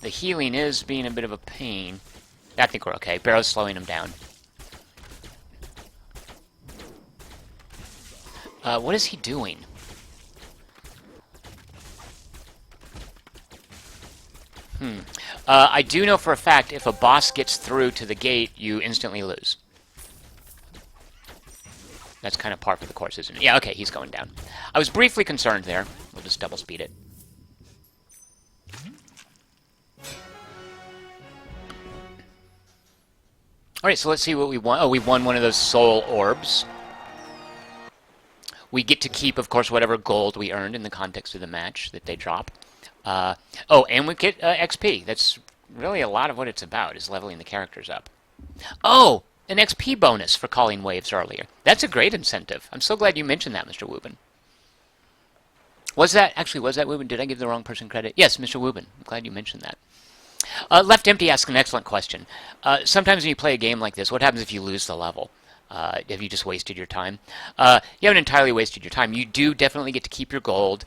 The healing is being a bit of a pain. I think we're okay. Barrow's slowing him down. What is he doing? I do know for a fact if a boss gets through to the gate, you instantly lose. That's kind of par for the course, isn't it? Yeah, okay, he's going down. I was briefly concerned there. We'll just double speed it. Alright, so let's see what we won. Oh, we won one of those soul orbs. We get to keep, of course, whatever gold we earned in the context of the match that they drop. Oh, and we get XP. That's really a lot of what it's about, is leveling the characters up. Oh, an XP bonus for calling waves earlier. That's a great incentive. I'm so glad you mentioned that, Mr. Wubin. Was that Wubin? Did I give the wrong person credit? Yes, Mr. Wubin. I'm glad you mentioned that. Left Empty asks an excellent question. Sometimes when you play a game like this, what happens if you lose the level? Have you just wasted your time? You haven't entirely wasted your time. You do definitely get to keep your gold.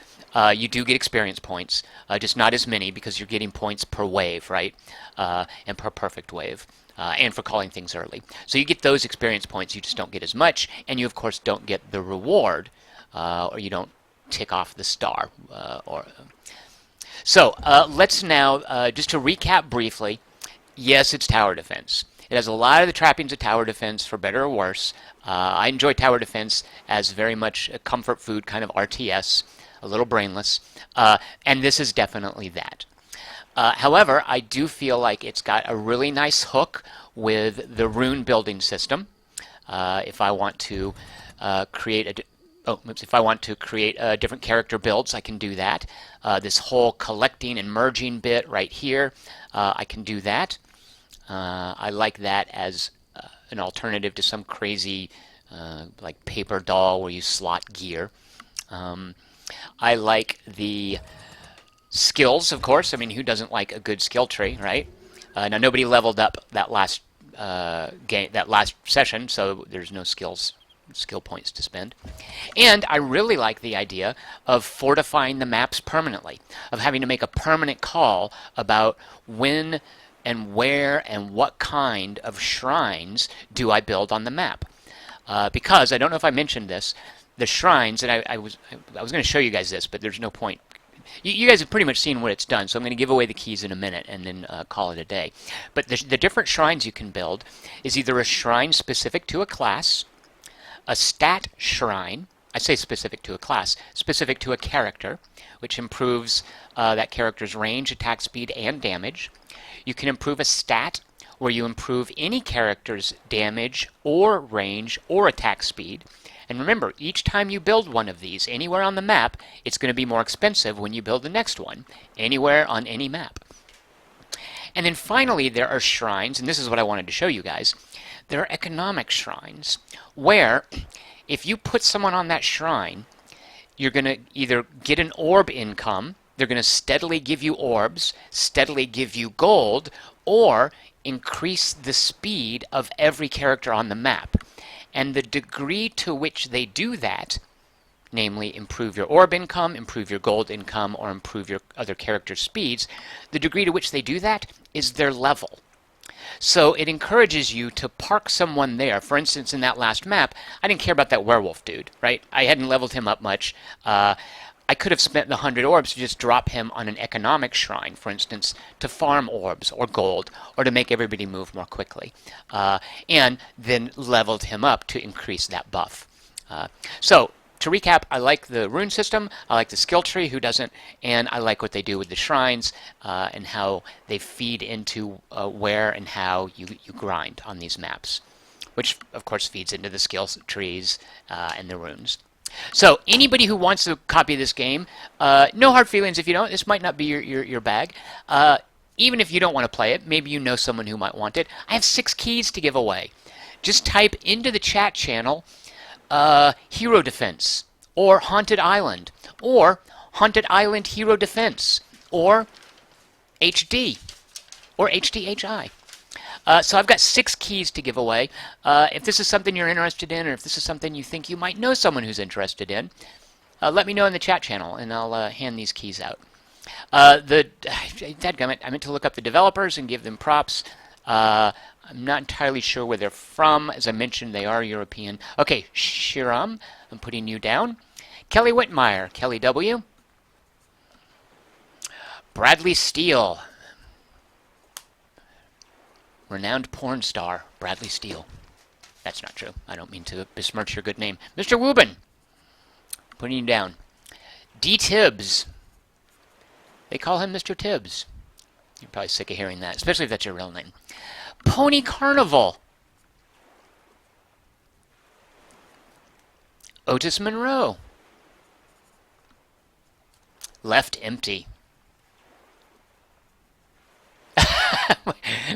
You do get experience points, just not as many because you're getting points per wave, right? And per perfect wave. And for calling things early. So you get those experience points, you just don't get as much, and you of course don't get the reward, or you don't tick off the star. So let's now, just to recap briefly, yes, it's tower defense. It has a lot of the trappings of tower defense, for better or worse. I enjoy tower defense as very much a comfort food kind of RTS, a little brainless, and this is definitely that. However, I do feel like it's got a really nice hook with the rune building system. If I want to create different character builds, I can do that. This whole collecting and merging bit right here, I can do that. I like that as an alternative to some crazy like paper doll where you slot gear. I like the skills, of course. I mean, who doesn't like a good skill tree, right? Now, nobody leveled up that last session, so there's no skill points to spend. And I really like the idea of fortifying the maps permanently, of having to make a permanent call about when and where and what kind of shrines do I build on the map. Because, I don't know if I mentioned this, the shrines, and I was going to show you guys this, but there's no point. You guys have pretty much seen what it's done, so I'm going to give away the keys in a minute and then call it a day. But the different shrines you can build is either a shrine specific to a class, a stat shrine, I say specific to a class, specific to a character, which improves that character's range, attack speed, and damage. You can improve a stat where you improve any character's damage or range or attack speed. And remember, each time you build one of these anywhere on the map, it's going to be more expensive when you build the next one, anywhere on any map. And then finally, there are shrines, and this is what I wanted to show you guys. There are economic shrines, where if you put someone on that shrine, you're going to either get an orb income, they're going to steadily give you orbs, steadily give you gold, or increase the speed of every character on the map. And the degree to which they do that, namely improve your orb income, improve your gold income, or improve your other character speeds, the degree to which they do that is their level. So it encourages you to park someone there. For instance, in that last map, I didn't care about that werewolf dude, right? I hadn't leveled him up much. I could have spent the 100 orbs to just drop him on an economic shrine, for instance, to farm orbs or gold, or to make everybody move more quickly, and then leveled him up to increase that buff. So, to recap, I like the rune system, I like the skill tree, who doesn't, and I like what they do with the shrines, and how they feed into where and how you grind on these maps. which of course feeds into the skill trees and the runes. So anybody who wants to copy this game, no hard feelings if you don't. This might not be your bag. Even if you don't want to play it, maybe you know someone who might want it. I have 6 keys to give away. Just type into the chat channel Hero Defense, or Haunted Island, or Haunted Island Hero Defense, or HD, or HDHI. So I've got 6 keys to give away. If this is something you're interested in, or if this is something you think you might know someone who's interested in, let me know in the chat channel, and I'll hand these keys out. Dadgummit, I meant to look up the developers and give them props. I'm not entirely sure where they're from. As I mentioned, they are European. Okay, Shiram, I'm putting you down. Kelly Whitmire, Kelly W. Bradley Steele, renowned porn star, Bradley Steele. That's not true. I don't mean to besmirch your good name. Mr. Woobin, putting you down. D. Tibbs. They call him Mr. Tibbs. You're probably sick of hearing that, especially if that's your real name. Pony Carnival. Otis Monroe. Left Empty.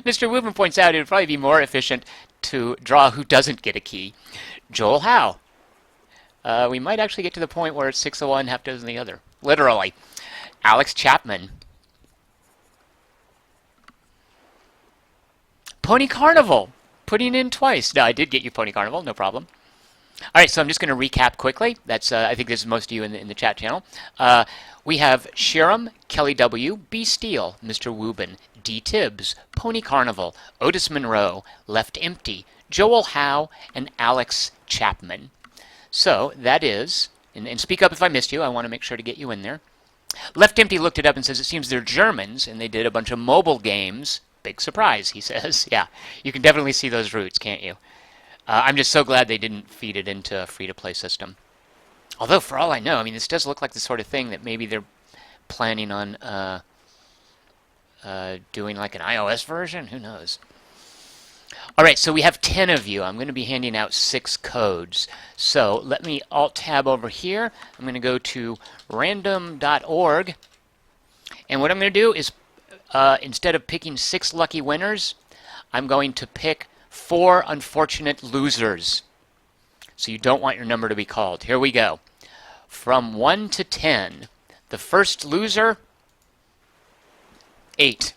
Mr. Woobin points out it would probably be more efficient to draw who doesn't get a key. Joel Howe. We might actually get to the point where it's 6 of one, half dozen the other. Literally. Alex Chapman. Pony Carnival. Putting in twice. No, I did get you Pony Carnival, no problem. All right, so I'm just going to recap quickly. That's I think this is most of you in the chat channel. We have Shiram, Kelly W, B Steele, Mr. Woobin, D Tibbs, Pony Carnival, Otis Monroe, Left Empty, Joel Howe, and Alex Chapman. So that is, and speak up if I missed you. I want to make sure to get you in there. Left Empty looked it up and says it seems they're Germans and they did a bunch of mobile games. Big surprise, he says. Yeah, you can definitely see those roots, can't you? I'm just so glad they didn't feed it into a free-to-play system. Although, for all I know, I mean, this does look like the sort of thing that maybe they're planning on doing like an iOS version. Who knows? All right, so we have 10 of you. I'm going to be handing out 6 codes. So let me Alt-Tab over here. I'm going to go to random.org. And what I'm going to do is, instead of picking 6 lucky winners, I'm going to pick 4 unfortunate losers. So you don't want your number to be called. Here we go. From 1 to 10, the first loser, 8.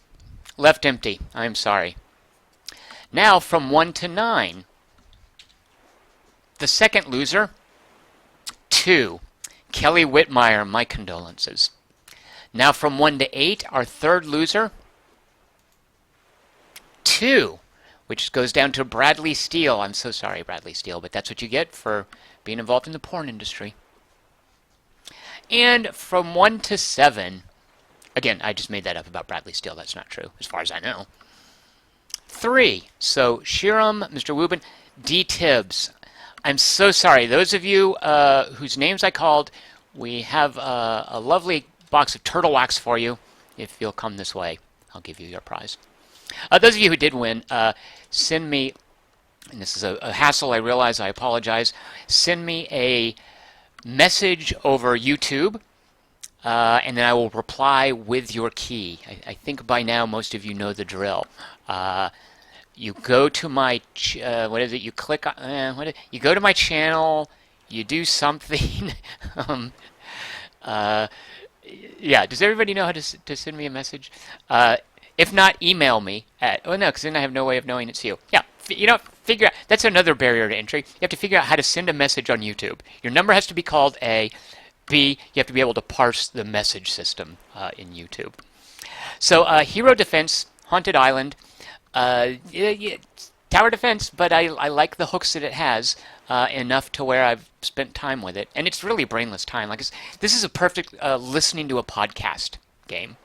Left Empty. I'm sorry. Now from 1 to 9, the second loser, 2. Kelly Whitmire, my condolences. Now from 1 to 8, our third loser, 2. Which goes down to Bradley Steele. I'm so sorry, Bradley Steele, but that's what you get for being involved in the porn industry. And from 1 to 7, again, I just made that up about Bradley Steele. That's not true, as far as I know. 3. So Shiram, Mr. Woobin, D. Tibbs. I'm so sorry. Those of you whose names I called, we have a lovely box of turtle wax for you. If you'll come this way, I'll give you your prize. Those of you who did win, send me, and this is a hassle, I realize, I apologize, send me a message over YouTube, and then I will reply with your key. I think by now most of you know the drill. You go to my, what is it, you click on, you go to my channel, you do something, yeah, does everybody know how to send me a message? If not, email me at, oh no, because then I have no way of knowing it's you. Yeah, you know, figure out, that's another barrier to entry. You have to figure out how to send a message on YouTube. Your number has to be called A. B, you have to be able to parse the message system in YouTube. So, Hero Defense, Haunted Island, yeah, tower defense, but I like the hooks that it has enough to where I've spent time with it. And it's really brainless time. Like this is a perfect listening to a podcast game.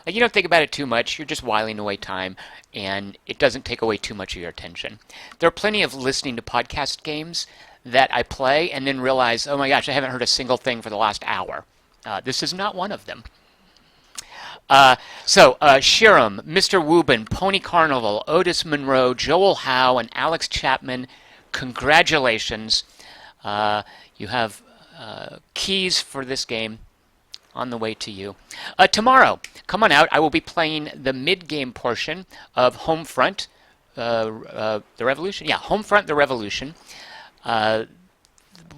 Like, you don't think about it too much. You're just whiling away time, and it doesn't take away too much of your attention. There are plenty of listening to podcast games that I play and then realize, oh my gosh, I haven't heard a single thing for the last hour. This is not one of them. Shiram, Mr. Wubin, Pony Carnival, Otis Monroe, Joel Howe, and Alex Chapman, congratulations. You have keys for this game on the way to you. Tomorrow, come on out. I will be playing the mid-game portion of Homefront, the Revolution. Yeah, Homefront, the Revolution.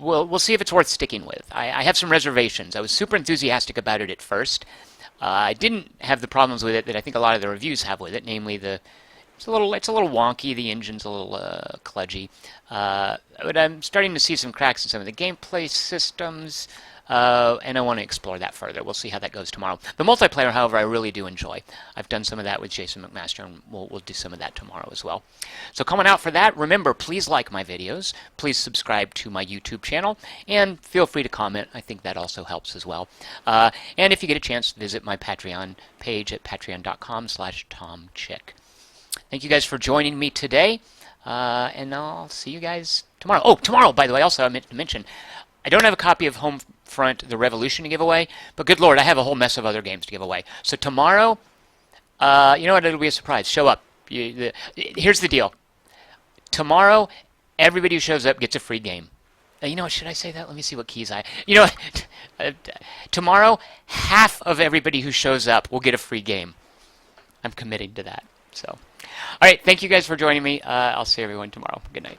We'll see if it's worth sticking with. I have some reservations. I was super enthusiastic about it at first. I didn't have the problems with it that I think a lot of the reviews have with it, namely it's a little wonky. The engine's a little kludgy, but I'm starting to see some cracks in some of the gameplay systems, and I want to explore that further. We'll see how that goes tomorrow. The multiplayer, however, I really do enjoy. I've done some of that with Jason McMaster, and we'll do some of that tomorrow as well. So coming out for that. Remember, please like my videos. Please subscribe to my YouTube channel, and feel free to comment. I think that also helps as well. And if you get a chance, visit my Patreon page at patreon.com/TomChick. Thank you guys for joining me today, and I'll see you guys tomorrow. Oh, tomorrow, by the way, also I meant to mention, I don't have a copy of Homefront: The Revolution to give away, but good Lord, I have a whole mess of other games to give away. So tomorrow, you know what, it'll be a surprise. Show up. Here's the deal. Tomorrow, everybody who shows up gets a free game. You know what, should I say that? Let me see what keys You know what? Tomorrow, half of everybody who shows up will get a free game. I'm committing to that. So, all right, thank you guys for joining me. I'll see everyone tomorrow. Good night.